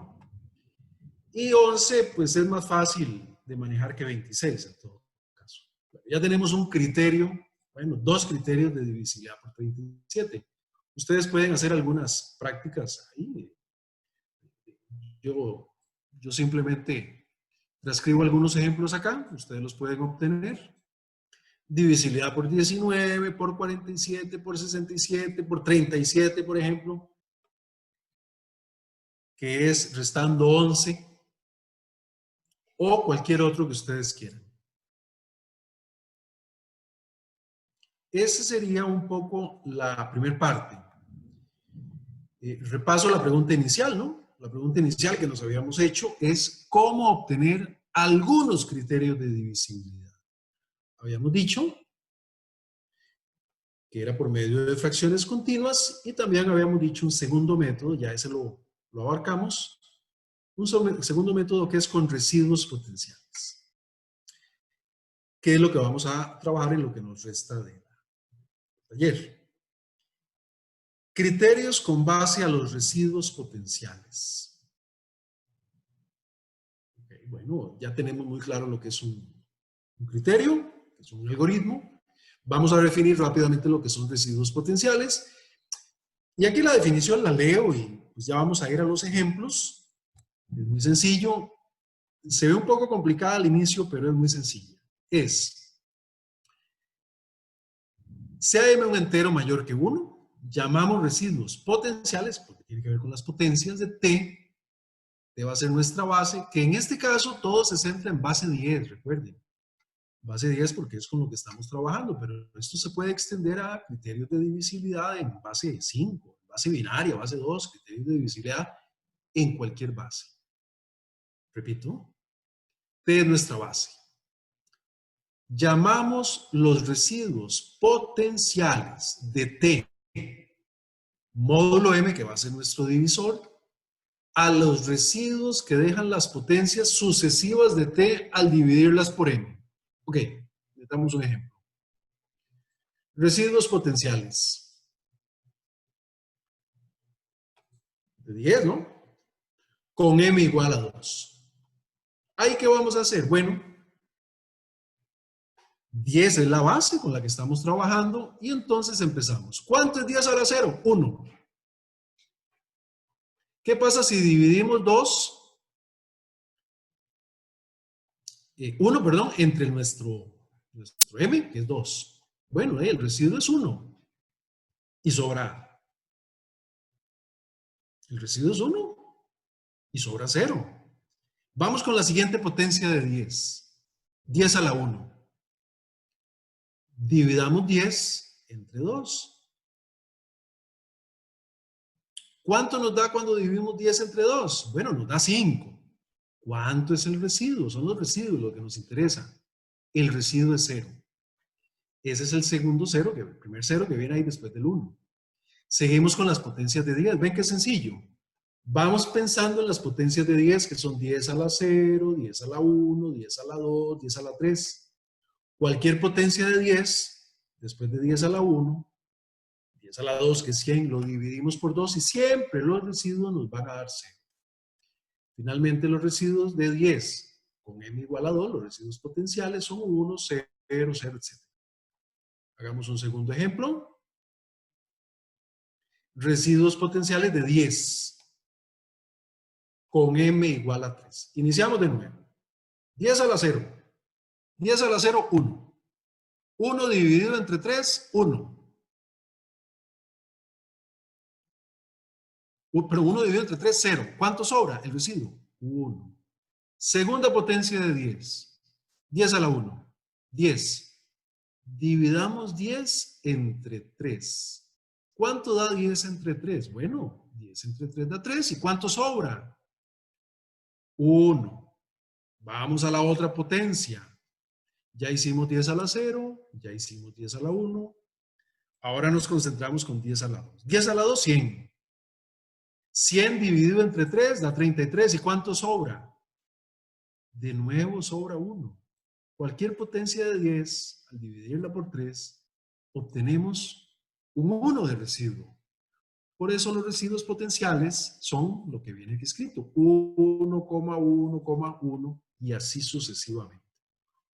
Y 11, pues es más fácil de manejar que 26 en todo caso. Ya tenemos un criterio, bueno, dos criterios de divisibilidad por 37. Ustedes pueden hacer algunas prácticas ahí. Yo simplemente transcribo algunos ejemplos acá, ustedes los pueden obtener. Divisibilidad por 19, por 47, por 67, por 37, por ejemplo, que es restando 11, o cualquier otro que ustedes quieran. Esa sería un poco la primera parte. Repaso la pregunta inicial, ¿no? La pregunta inicial que nos habíamos hecho es cómo obtener algunos criterios de divisibilidad. Habíamos dicho que era por medio de fracciones continuas, y también habíamos dicho un segundo método, ya ese lo abarcamos, un segundo método que es con residuos potenciales, que es lo que vamos a trabajar en lo que nos resta de taller. Criterios con base a los residuos potenciales. Okay, bueno, ya tenemos muy claro lo que es un criterio, que es un algoritmo. Vamos a definir rápidamente lo que son residuos potenciales. Y aquí la definición la leo y pues ya vamos a ir a los ejemplos. Es muy sencillo. Se ve un poco complicada al inicio, pero es muy sencilla. Es, sea m un entero mayor que 1, llamamos residuos potenciales, porque tiene que ver con las potencias de t. T va a ser nuestra base, que en este caso todo se centra en base 10, recuerden. Base 10 porque es con lo que estamos trabajando, pero esto se puede extender a criterios de divisibilidad en base 5, base binaria, base 2, criterios de divisibilidad en cualquier base. Repito, T es nuestra base. Llamamos los residuos potenciales de T, módulo M, que va a ser nuestro divisor, a los residuos que dejan las potencias sucesivas de T al dividirlas por M. Ok, le damos un ejemplo. Residuos potenciales. De 10, ¿no? Con M igual a 2. ¿Ahí qué vamos a hacer? Bueno, 10 es la base con la que estamos trabajando y entonces empezamos. ¿Cuánto es 10 a la 0? 1. ¿Qué pasa si dividimos 2? 1, perdón, entre nuestro M, que es 2. Bueno, el residuo es 1. Y sobra. El residuo es 1. Y sobra 0. Vamos con la siguiente potencia de 10. 10 a la 1. Dividamos 10 entre 2. ¿Cuánto nos da cuando dividimos 10 entre 2? Bueno, nos da 5. ¿Cuánto es el residuo? Son los residuos lo que nos interesa. El residuo es 0. Ese es el segundo 0, el primer 0 que viene ahí después del 1. Seguimos con las potencias de 10. ¿Ven qué sencillo? Vamos pensando en las potencias de 10, que son 10 a la 0, 10 a la 1, 10 a la 2, 10 a la 3. Cualquier potencia de 10, después de 10 a la 1, 10 a la 2, que es 100, lo dividimos por 2 y siempre los residuos nos van a dar 0. Finalmente, los residuos de 10 con m igual a 2, los residuos potenciales son 1, 0, 0, etc. Hagamos un segundo ejemplo. Residuos potenciales de 10 con m igual a 3. Iniciamos de nuevo. 10 a la 0. 10 a la 0, 1. 1 dividido entre 3, 1. Pero 1 dividido entre 3, 0. ¿Cuánto sobra? El residuo, 1. Segunda potencia de 10. 10 a la 1. 10. Dividamos 10 entre 3. ¿Cuánto da 10 entre 3? Bueno, 10 entre 3 da 3. ¿Y cuánto sobra? 1. Vamos a la otra potencia. Ya hicimos 10 a la 0. Ya hicimos 10 a la 1. Ahora nos concentramos con 10 a la 2. 10 a la 2, 100. 100 dividido entre 3 da 33. ¿Y cuánto sobra? De nuevo sobra 1. Cualquier potencia de 10, al dividirla por 3, obtenemos un 1 de residuo. Por eso los residuos potenciales son lo que viene aquí escrito, 1,1,1 y así sucesivamente.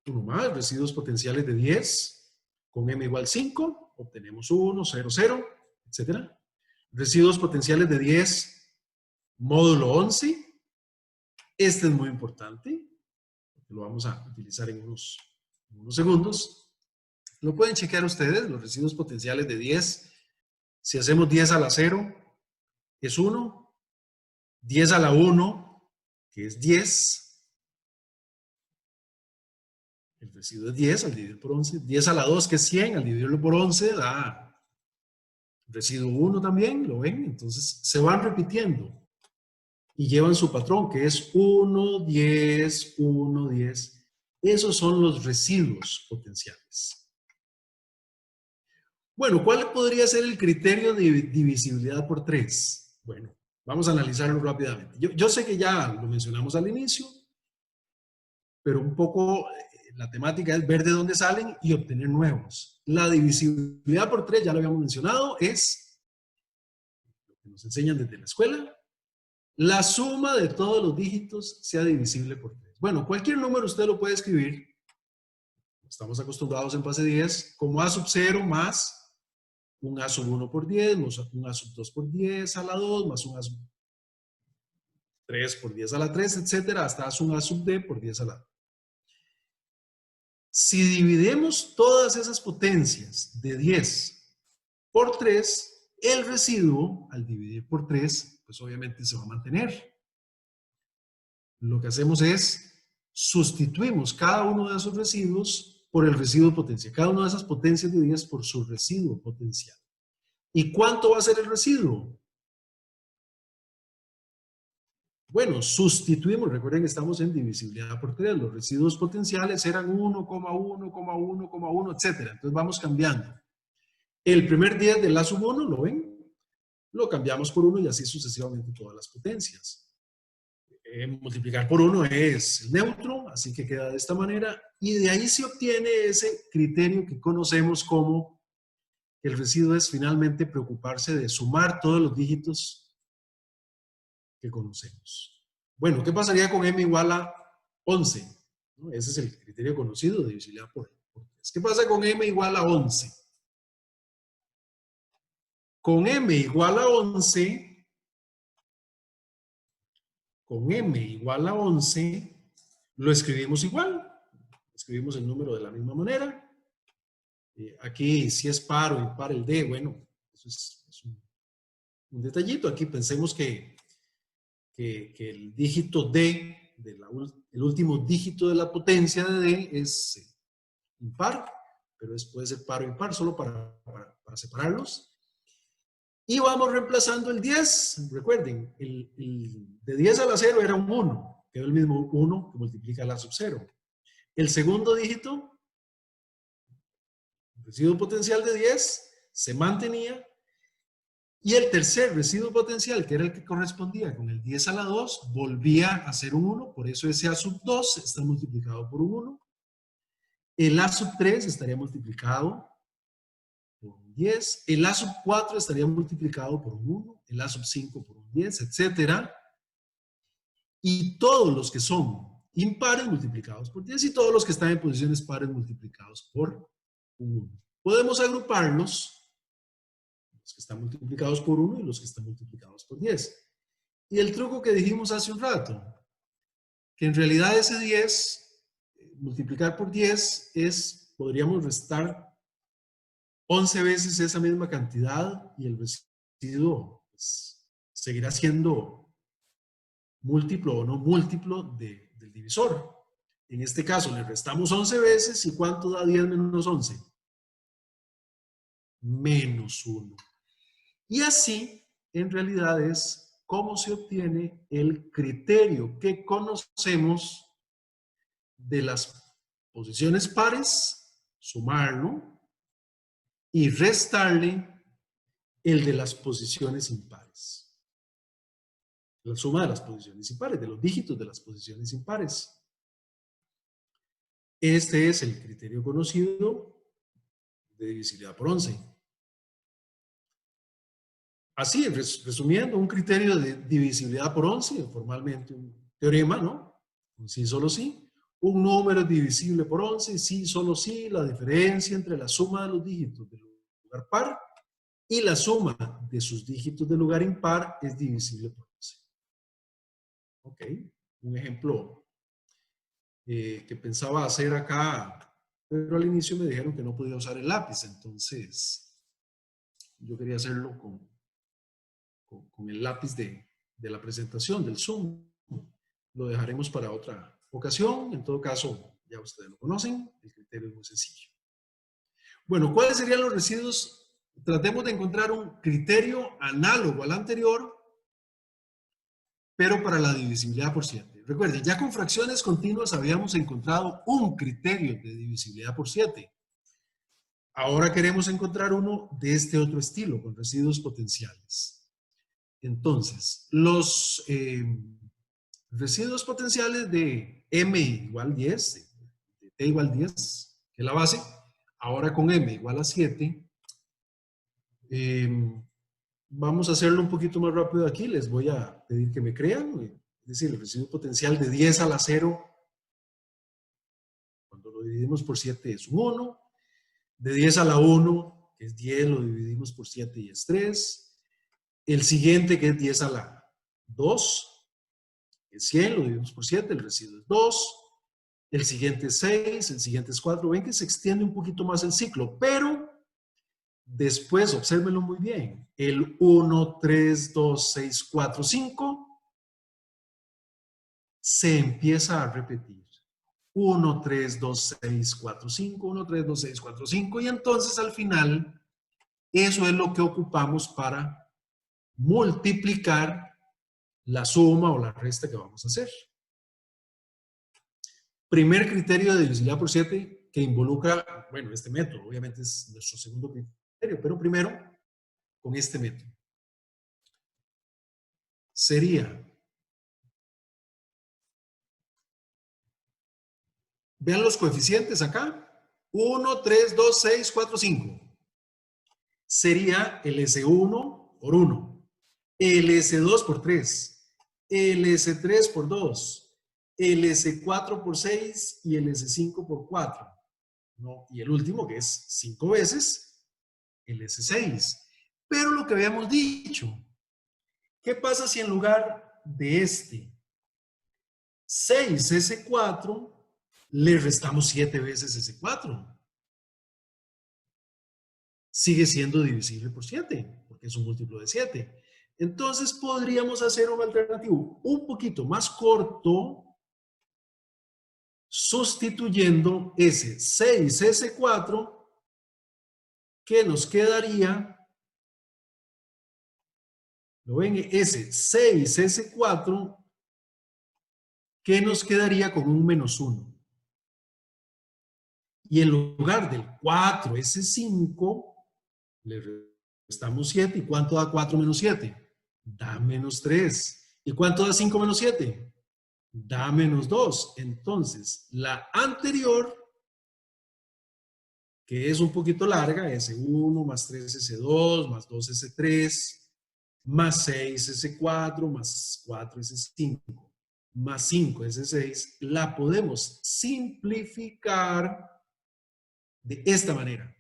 Uno más, residuos potenciales de 10, con m igual 5, obtenemos 1, 0, 0, etc. Residuos potenciales de 10, módulo 11. Este es muy importante, lo vamos a utilizar en unos segundos. Lo pueden chequear ustedes, los residuos potenciales de 10. Si hacemos 10 a la 0, es 1. 10 a la 1, que es 10. El residuo es 10 al dividir por 11. 10 a la 2, que es 100, al dividirlo por 11 da residuo 1 también, ¿lo ven? Entonces se van repitiendo y llevan su patrón, que es 1, 10, 1, 10. Esos son los residuos potenciales. Bueno, ¿cuál podría ser el criterio de divisibilidad por 3? Bueno, vamos a analizarlo rápidamente. Yo sé que ya lo mencionamos al inicio, pero un poco la temática es ver de dónde salen y obtener nuevos. La divisibilidad por 3, ya lo habíamos mencionado, es lo que nos enseñan desde la escuela. La suma de todos los dígitos sea divisible por 3. Bueno, cualquier número usted lo puede escribir, estamos acostumbrados en fase 10, como a sub 0 más un a sub 1 por 10, más un a sub 2 por 10 a la 2, más un a sub 3 por 10 a la 3, etcétera, hasta un a sub d por 10 a la 2. Si dividimos todas esas potencias de 10 por 3, el residuo, al dividir por 3, pues obviamente se va a mantener. Lo que hacemos es sustituimos cada uno de esos residuos por el residuo potencial. Cada una de esas potencias de 10 por su residuo potencial. ¿Y cuánto va a ser el residuo? Bueno, sustituimos, recuerden que estamos en divisibilidad por 3, los residuos potenciales eran 1,1,1,1, etc. Entonces vamos cambiando. El primer 10 del A sub 1, ¿lo ven? Lo cambiamos por 1 y así sucesivamente todas las potencias. Multiplicar por 1 es neutro, así que queda de esta manera, y de ahí se obtiene ese criterio que conocemos como el residuo es finalmente preocuparse de sumar todos los dígitos que conocemos. Bueno, ¿qué pasaría con m igual a 11? ¿No? Ese es el criterio conocido de divisibilidad por 3. ¿Qué pasa con m igual a 11? Con m igual a 11... Con m igual a 11, lo escribimos igual. Escribimos el número de la misma manera. Aquí, si es par o impar el d, bueno, eso es un detallito. Aquí pensemos que el dígito d, el último dígito de la potencia de d es impar, pero puede ser par o impar, solo para separarlos. Y vamos reemplazando el 10. Recuerden, de 10 a la 0 era un 1. Quedó el mismo 1 que multiplica la sub 0. El segundo dígito, el residuo potencial de 10, se mantenía. Y el tercer residuo potencial, que era el que correspondía con el 10 a la 2, volvía a ser un 1. Por eso ese a sub 2 está multiplicado por un 1. El a sub 3 estaría multiplicado por un 10, el a sub 4 estaría multiplicado por un 1, el a sub 5 por un 10, etc. Y todos los que son impares multiplicados por 10 y todos los que están en posiciones pares multiplicados por un 1. Podemos agruparlos, los que están multiplicados por 1 y los que están multiplicados por 10. Y el truco que dijimos hace un rato, que en realidad ese 10, multiplicar por 10 podríamos restar 11 veces esa misma cantidad y el residuo pues, seguirá siendo múltiplo o no múltiplo del divisor. En este caso le restamos 11 veces y ¿cuánto da 10 menos 11? Menos 1. Y así, en realidad es cómo se obtiene el criterio que conocemos de las posiciones pares, sumarlo, y restarle el de las posiciones impares. la suma de las posiciones impares, de los dígitos de las posiciones impares. Este es el criterio conocido de divisibilidad por 11. Así, resumiendo, un criterio de divisibilidad por 11, formalmente un teorema, ¿no? Un sí, solo sí. Un número es divisible por 11, sí, solo sí. La diferencia entre la suma de los dígitos del lugar par y la suma de sus dígitos del lugar impar es divisible por 11. Ok, un ejemplo que pensaba hacer acá, pero al inicio me dijeron que no podía usar el lápiz, entonces yo quería hacerlo con el lápiz de la presentación, del Zoom. Lo dejaremos para otra ocasión. En todo caso, ya ustedes lo conocen. El criterio es muy sencillo. Bueno, ¿cuáles serían los residuos? Tratemos de encontrar un criterio análogo al anterior, pero para la divisibilidad por 7. Recuerden, ya con fracciones continuas habíamos encontrado un criterio de divisibilidad por 7. Ahora queremos encontrar uno de este otro estilo, con residuos potenciales. Entonces, los residuos potenciales de m igual 10, de t igual 10, que es la base, ahora con m igual a 7, vamos a hacerlo un poquito más rápido aquí. Les voy a pedir que me crean. Es decir, el residuo potencial de 10 a la 0, cuando lo dividimos por 7 es un 1. De 10 a la 1, que es 10, lo dividimos por 7 y es 3. El siguiente, que es 10 a la 2, es 100, lo dividimos por 7, el residuo es 2. El siguiente es 6, el siguiente es 4. Ven que se extiende un poquito más el ciclo, pero después, obsérvenlo muy bien, el 1, 3, 2, 6, 4, 5 se empieza a repetir. 1, 3, 2, 6, 4, 5, 1, 3, 2, 6, 4, 5, y entonces al final, eso es lo que ocupamos para multiplicar la suma o la resta que vamos a hacer. Primer criterio de divisibilidad por 7 que involucra, bueno, este método, obviamente es nuestro segundo criterio, pero primero con este método. Sería, vean los coeficientes acá, 1, 3, 2, 6, 4, 5. Sería el S1 por 1, el S2 por 3, el S3 por 2, el S4 por 6 y el S5 por 4. ¿No? Y el último, que es 5 veces, el S6. Pero lo que habíamos dicho, ¿qué pasa si en lugar de este 6S4 le restamos 7 veces S4? Sigue siendo divisible por 7, porque es un múltiplo de 7. Entonces podríamos hacer un alternativo un poquito más corto, sustituyendo ese 6S4, que nos quedaría, ¿lo ven? Ese 6S4, que nos quedaría con un menos 1. Y en lugar del 4S5, le restamos 7. ¿Y cuánto da 4 menos 7? Da menos 3. ¿Y cuánto da 5 menos 7? Da menos 2. Entonces, la anterior, que es un poquito larga, S1 más 3S2 más 2S3 más 6S4 más 4S5 más 5S6, la podemos simplificar de esta manera,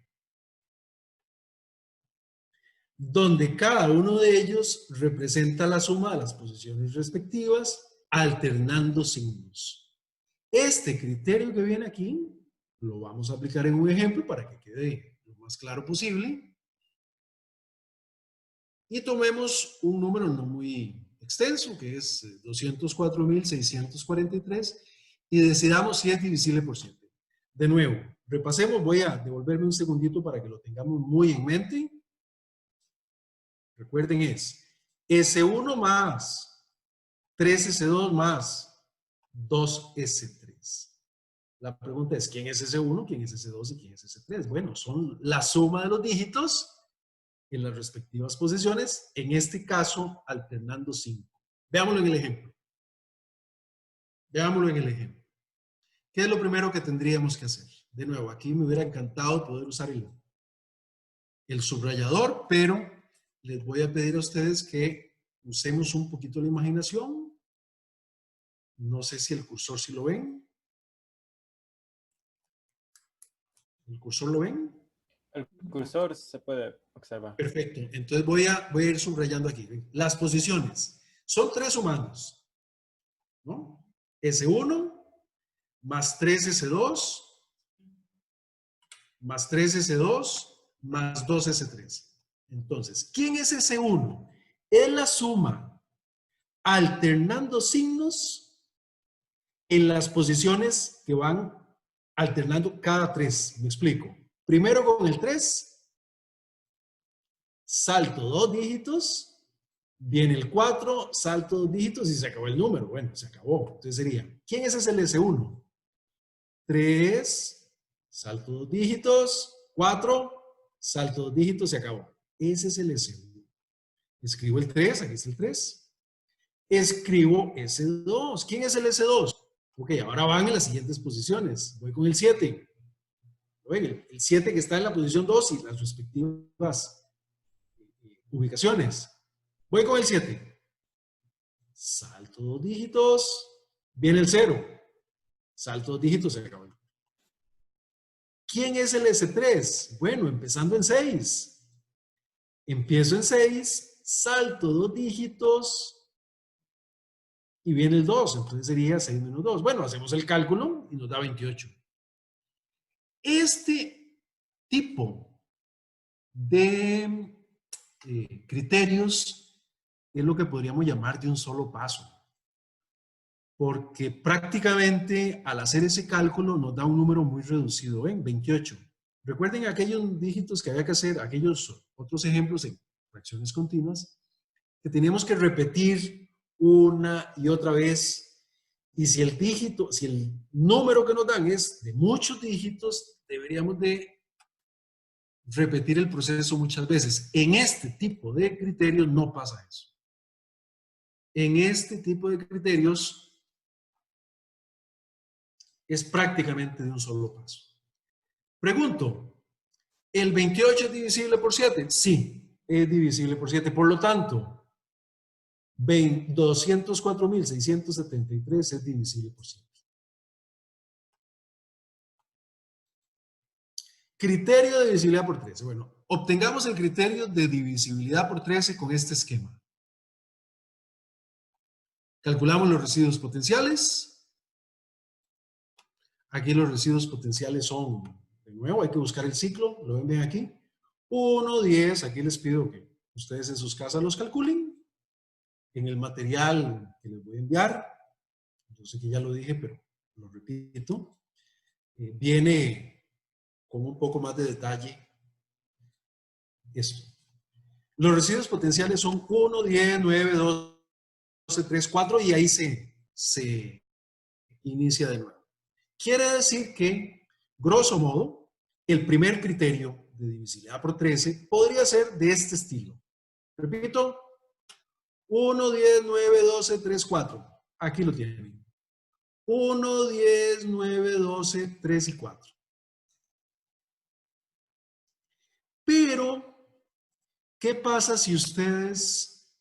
donde cada uno de ellos representa la suma de las posiciones respectivas, alternando signos. Este criterio que viene aquí, lo vamos a aplicar en un ejemplo para que quede lo más claro posible. Y tomemos un número no muy extenso, que es 204.643, y decidamos si es divisible por 7. De nuevo, repasemos, voy a devolverme un segundito para que lo tengamos muy en mente. Recuerden, es S1 más 3S2 más 2S3. La pregunta es, ¿quién es S1, quién es S2 y quién es S3? Bueno, son la suma de los dígitos en las respectivas posiciones, en este caso alternando 5. Veámoslo en el ejemplo. Veámoslo en el ejemplo. ¿Qué es lo primero que tendríamos que hacer? De nuevo, aquí me hubiera encantado poder usar el subrayador, pero les voy a pedir a ustedes que usemos un poquito la imaginación. No sé si el cursor sí lo ven. ¿El cursor lo ven?
El cursor se puede observar.
Perfecto. Entonces voy a ir subrayando aquí. Las posiciones. Son 3 humanos, ¿no? S1 más 3S2 más 3S2 más 2S3. Entonces, ¿quién es S1? Es la suma alternando signos en las posiciones que van alternando cada 3. Me explico. Primero con el 3, salto 2 dígitos, viene el 4, salto 2 dígitos y se acabó el número. Bueno, se acabó. Entonces sería, ¿quién es ese el S1? 3, salto 2 dígitos, 4, salto 2 dígitos, se acabó. Ese es el S1. Escribo el 3, aquí está el 3. Escribo S2. ¿Quién es el S2? Ok, ahora van en las siguientes posiciones. Voy con el 7. ¿Ven? El 7 que está en la posición 2 y las respectivas ubicaciones. Voy con el 7. Salto 2 dígitos. Viene el 0. Salto 2 dígitos, se acabó. ¿Quién es el S3? Bueno, empezando en 6. Empiezo en 6, salto 2 dígitos y viene el 2. Entonces sería 6 menos 2. Bueno, hacemos el cálculo y nos da 28. Este tipo de criterios es lo que podríamos llamar de un solo paso. Porque prácticamente al hacer ese cálculo nos da un número muy reducido, ¿ven? 28. Recuerden aquellos dígitos que había que hacer, aquellos otros ejemplos en fracciones continuas, que teníamos que repetir una y otra vez. Y si el dígito, si el número que nos dan es de muchos dígitos, deberíamos de repetir el proceso muchas veces. En este tipo de criterios no pasa eso. En este tipo de criterios es prácticamente de un solo paso. Pregunto, ¿el 28 es divisible por 7? Sí, es divisible por 7. Por lo tanto, 204.673 es divisible por 7. Criterio de divisibilidad por 13. Bueno, obtengamos el criterio de divisibilidad por 13 con este esquema. Calculamos los residuos potenciales. Aquí los residuos potenciales son, de nuevo, hay que buscar el ciclo, lo ven bien aquí. 1, 10, aquí les pido que ustedes en sus casas los calculen. En el material que les voy a enviar, yo sé que ya lo dije, pero lo repito, viene con un poco más de detalle esto. Los residuos potenciales son 1, 10, 9, 12, 3, 4 y ahí se inicia de nuevo. Quiere decir que, grosso modo, el primer criterio de divisibilidad por 13 podría ser de este estilo. Repito, 1, 10, 9, 12, 3, 4. Aquí lo tienen. 1, 10, 9, 12, 3 y 4. Pero, ¿qué pasa si ustedes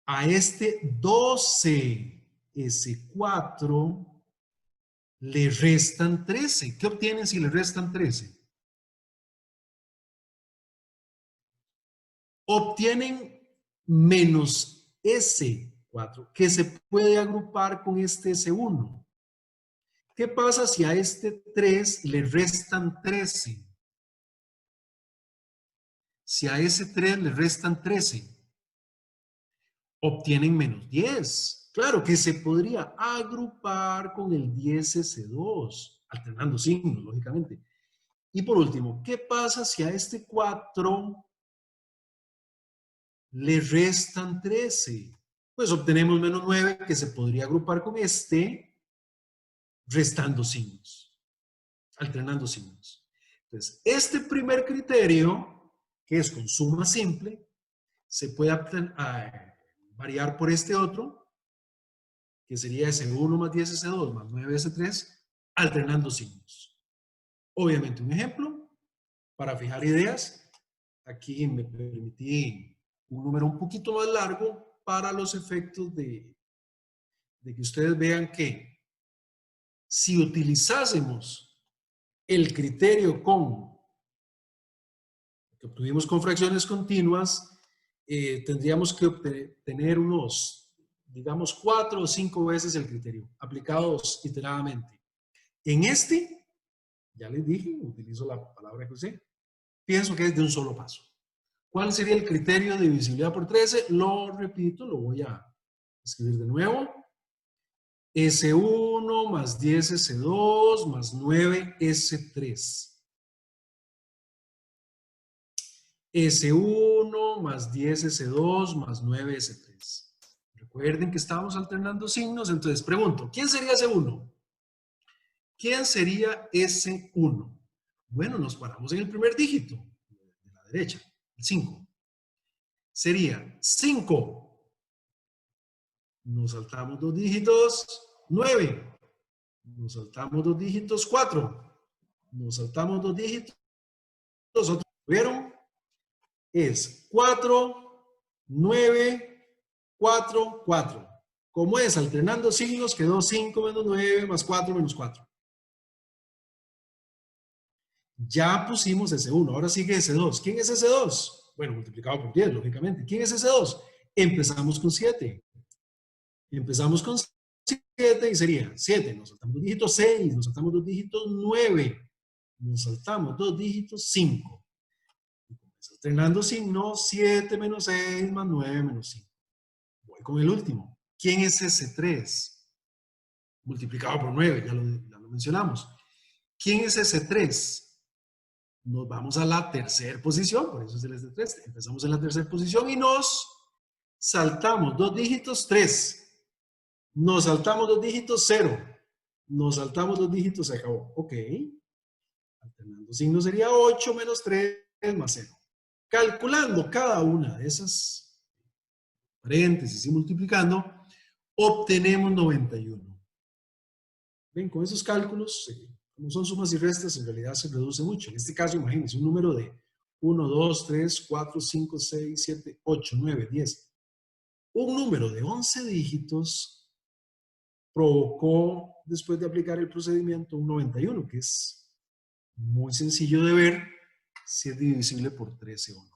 a este 12S4 le restan 13? ¿Qué obtienen si le restan 13? Obtienen menos S4, que se puede agrupar con este S1. ¿Qué pasa si a este 3 le restan 13? Si a ese 3 le restan 13, obtienen menos 10. Claro que se podría agrupar con el 10S2, alternando signos, lógicamente. Y por último, ¿qué pasa si a este 4 le restan 13? Pues obtenemos menos 9, que se podría agrupar con este, restando signos, alternando signos. Entonces, este primer criterio, que es con suma simple, se puede variar por este otro, que sería S1 más 10S2 más 9S3, alternando signos. Obviamente un ejemplo, para fijar ideas, aquí me permití un número un poquito más largo para los efectos de que ustedes vean que si utilizásemos el criterio que obtuvimos con fracciones continuas, tendríamos que obtener unos, digamos, 4 o 5 veces el criterio, aplicados iteradamente. En este, ya les dije, utilizo la palabra que usé, pienso que es de un solo paso. ¿Cuál sería el criterio de divisibilidad por 13? Lo repito, lo voy a escribir de nuevo. S1 más 10S2 más 9S3. S1 más 10S2 más 9S3. Recuerden que estábamos alternando signos, entonces pregunto, ¿quién sería S1? ¿Quién sería S1? Bueno, nos paramos en el primer dígito, de la derecha, el 5. Sería 5. Nos saltamos 2 dígitos, 9. Nos saltamos 2 dígitos, 4. Nos saltamos 2 dígitos, otros. ¿Vieron? Es 4, 9, 4, 4. Como es alternando signos, quedó 5 menos 9 más 4 menos 4. Ya pusimos S1, ahora sigue S2. ¿Quién es S2? Bueno, multiplicado por 10, lógicamente. ¿Quién es S2? Empezamos con 7. Empezamos con 7 y sería 7. Nos saltamos 2 dígitos, 6. Nos saltamos 2 dígitos, 9. Nos saltamos 2 dígitos, 5. Alternando signos, 7 menos 6 más 9 menos 5. Voy con el último. ¿Quién es S3? Multiplicado por 9, ya lo mencionamos. ¿Quién es S3? Nos vamos a la tercera posición, por eso es el S3. Empezamos en la tercera posición y nos saltamos 2 dígitos, 3. Nos saltamos 2 dígitos, 0. Nos saltamos 2 dígitos, se acabó. Ok. Alternando signos sería 8 menos 3 más 0. Calculando cada una de esas paréntesis y multiplicando, obtenemos 91. Ven, con esos cálculos, como son sumas y restas, en realidad se reduce mucho. En este caso, imagínense, un número de 1, 2, 3, 4, 5, 6, 7, 8, 9, 10. Un número de 11 dígitos provocó, después de aplicar el procedimiento, un 91, que es muy sencillo de ver si es divisible por 13 o no.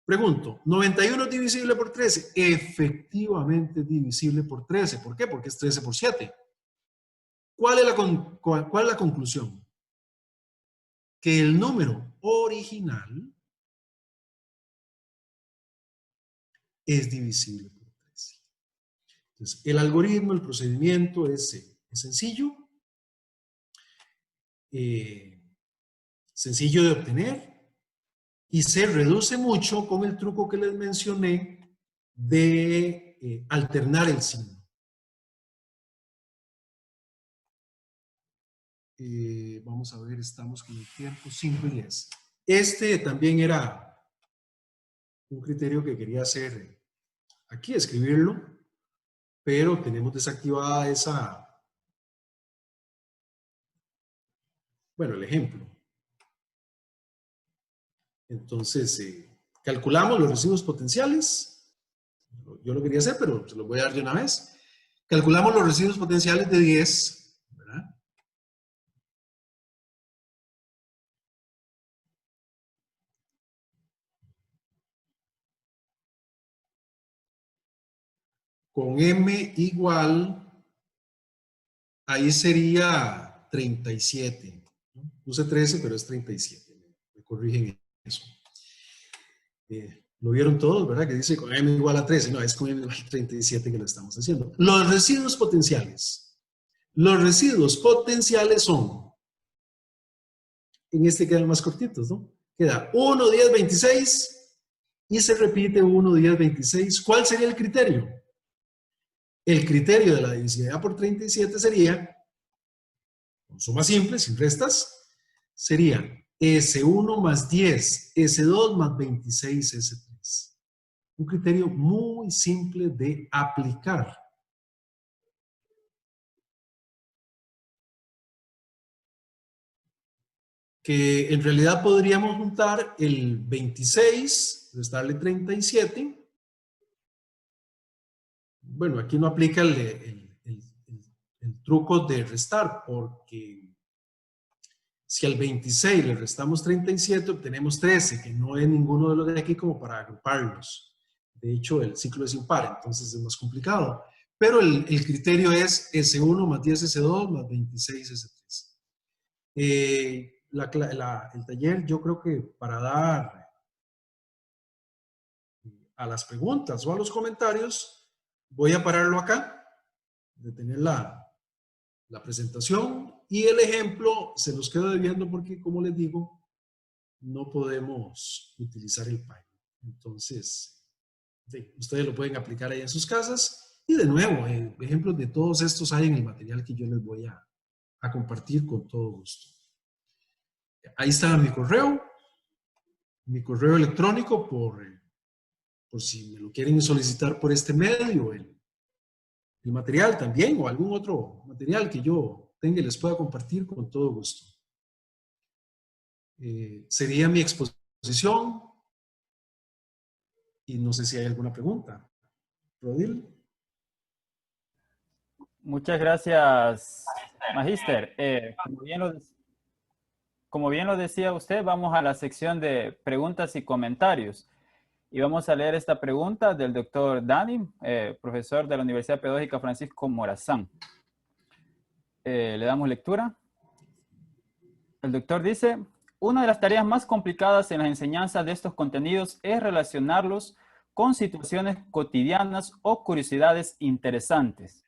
Pregunto, ¿91 es divisible por 13? Efectivamente es divisible por 13. ¿Por qué? Porque es 13 por 7. ¿Cuál es la conclusión? Que el número original es divisible por 13. Entonces, el algoritmo, el procedimiento es sencillo, sencillo de obtener y se reduce mucho con el truco que les mencioné de alternar el signo. Vamos a ver, estamos con el tiempo 5 y 10. Este también era un criterio que quería hacer aquí, escribirlo, pero tenemos desactivada esa, bueno, el ejemplo. Entonces, calculamos los residuos potenciales. Yo lo quería hacer, pero se los voy a dar de una vez. Calculamos los residuos potenciales de 10, ¿verdad? Con M igual, ahí sería 37. ¿No? Puse 13, pero es 37. Me corrigen eso. Lo vieron todos, ¿verdad? Que dice con M igual a 13. No, es con M igual a 37 que lo estamos haciendo. Los residuos potenciales. Los residuos potenciales son, en este quedan más cortitos, ¿no? Queda 1, 10, 26 y se repite 1, 10, 26. ¿Cuál sería el criterio? El criterio de la divisibilidad por 37 sería, con suma simple, sin restas, sería S1 más 10, S2 más 26, S3. Un criterio muy simple de aplicar. Que en realidad podríamos juntar el 26, restarle 37. Bueno, aquí no aplica el truco de restar, porque si al 26 le restamos 37, obtenemos 13, que no es ninguno de los de aquí como para agruparlos. De hecho, el ciclo es impar, entonces es más complicado. Pero el criterio es S1 más 10 S2 más 26 S3. El taller, yo creo que para dar a las preguntas o a los comentarios, voy a pararlo acá, detener la presentación, y el ejemplo se los quedo debiendo porque, como les digo, no podemos utilizar el Python. Entonces, sí, ustedes lo pueden aplicar ahí en sus casas, y de nuevo, ejemplos de todos estos hay en el material que yo les voy a compartir con todo gusto. Ahí está mi correo electrónico por si me lo quieren solicitar por este medio, el material también, o algún otro material que yo tenga y les pueda compartir con todo gusto. Sería mi exposición, y no sé si hay alguna pregunta. Rodil.
Muchas gracias, Magíster. Como bien lo decía usted, vamos a la sección de preguntas y comentarios. Y vamos a leer esta pregunta del doctor Dani, profesor de la Universidad Pedagógica Francisco Morazán. Le damos lectura. El doctor dice: una de las tareas más complicadas en la enseñanza de estos contenidos es relacionarlos con situaciones cotidianas o curiosidades interesantes.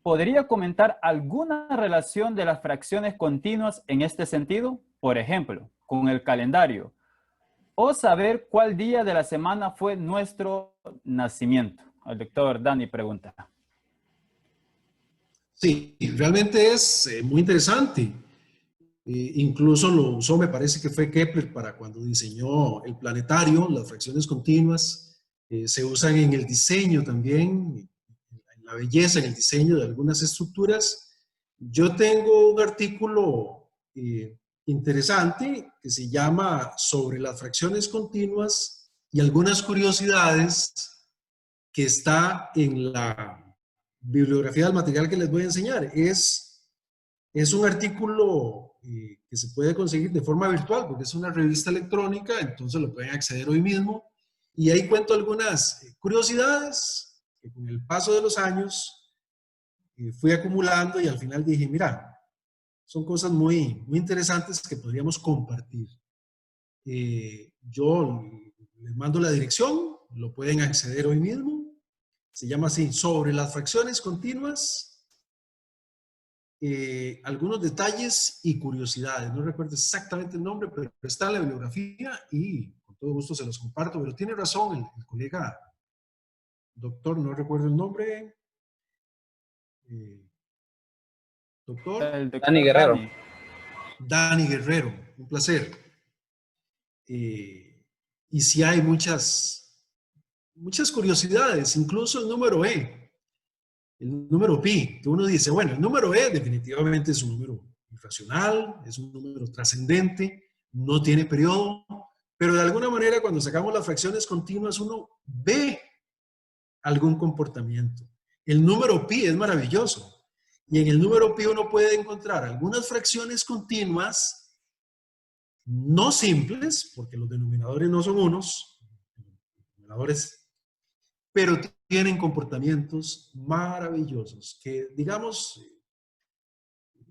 ¿Podría comentar alguna relación de las fracciones continuas en este sentido? Por ejemplo, con el calendario. O saber cuál día de la semana fue nuestro nacimiento. El doctor Dani pregunta.
Sí, realmente es muy interesante. Incluso lo usó, me parece que fue Kepler, para cuando diseñó el planetario. Las fracciones continuas se usan en el diseño también, en la belleza, en el diseño de algunas estructuras. Yo tengo un artículo interesante que se llama Sobre las fracciones continuas y algunas curiosidades, que está en la bibliografía del material que les voy a enseñar. Es un artículo que se puede conseguir de forma virtual, porque es una revista electrónica, entonces lo pueden acceder hoy mismo. Y ahí cuento algunas curiosidades que con el paso de los años fui acumulando, y al final dije, mira, son cosas muy, muy interesantes que podríamos compartir. Yo les mando la dirección, lo pueden acceder hoy mismo. Se llama así: Sobre las fracciones continuas, algunos detalles y curiosidades. No recuerdo exactamente el nombre, pero está en la bibliografía y con todo gusto se los comparto. Pero tiene razón el colega doctor, no recuerdo el nombre. Doctor
El doctor
Dani Guerrero.
Dani Guerrero, un placer. Y sí hay muchas curiosidades, incluso el número E, el número pi, que uno dice, bueno, el número E definitivamente es un número irracional, es un número trascendente, no tiene periodo, pero de alguna manera cuando sacamos las fracciones continuas uno ve algún comportamiento. El número pi es maravilloso, y en el número pi uno puede encontrar algunas fracciones continuas no simples, porque los denominadores no son unos, los denominadores, pero tienen comportamientos maravillosos que, digamos,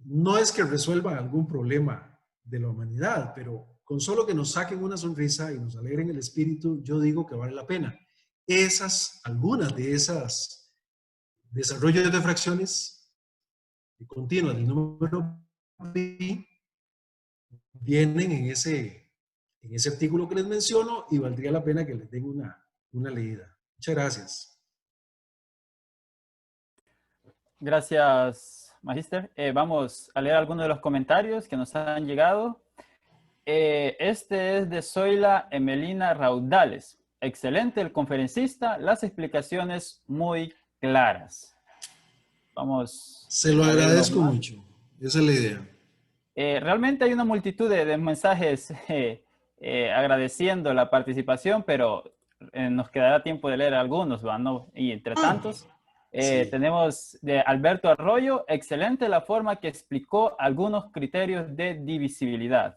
no es que resuelvan algún problema de la humanidad, pero con solo que nos saquen una sonrisa y nos alegren el espíritu, yo digo que vale la pena. Algunas de esas desarrollos de fracciones continuas del número pi vienen en ese artículo que les menciono, y valdría la pena que les den una leída. Muchas gracias.
Gracias, Magíster. Vamos a leer algunos de los comentarios que nos han llegado. Este es de Zoila Emelina Raudales. excelente el conferencista, las explicaciones muy claras. Vamos.
Se lo
a ver
agradezco
más.
mucho. Esa es la idea.
Realmente hay una multitud de mensajes agradeciendo la participación, pero nos quedará tiempo de leer algunos, ¿va? ¿No? Y entre tantos,
Sí.
tenemos de Alberto Arroyo, excelente la forma que explicó algunos criterios de divisibilidad.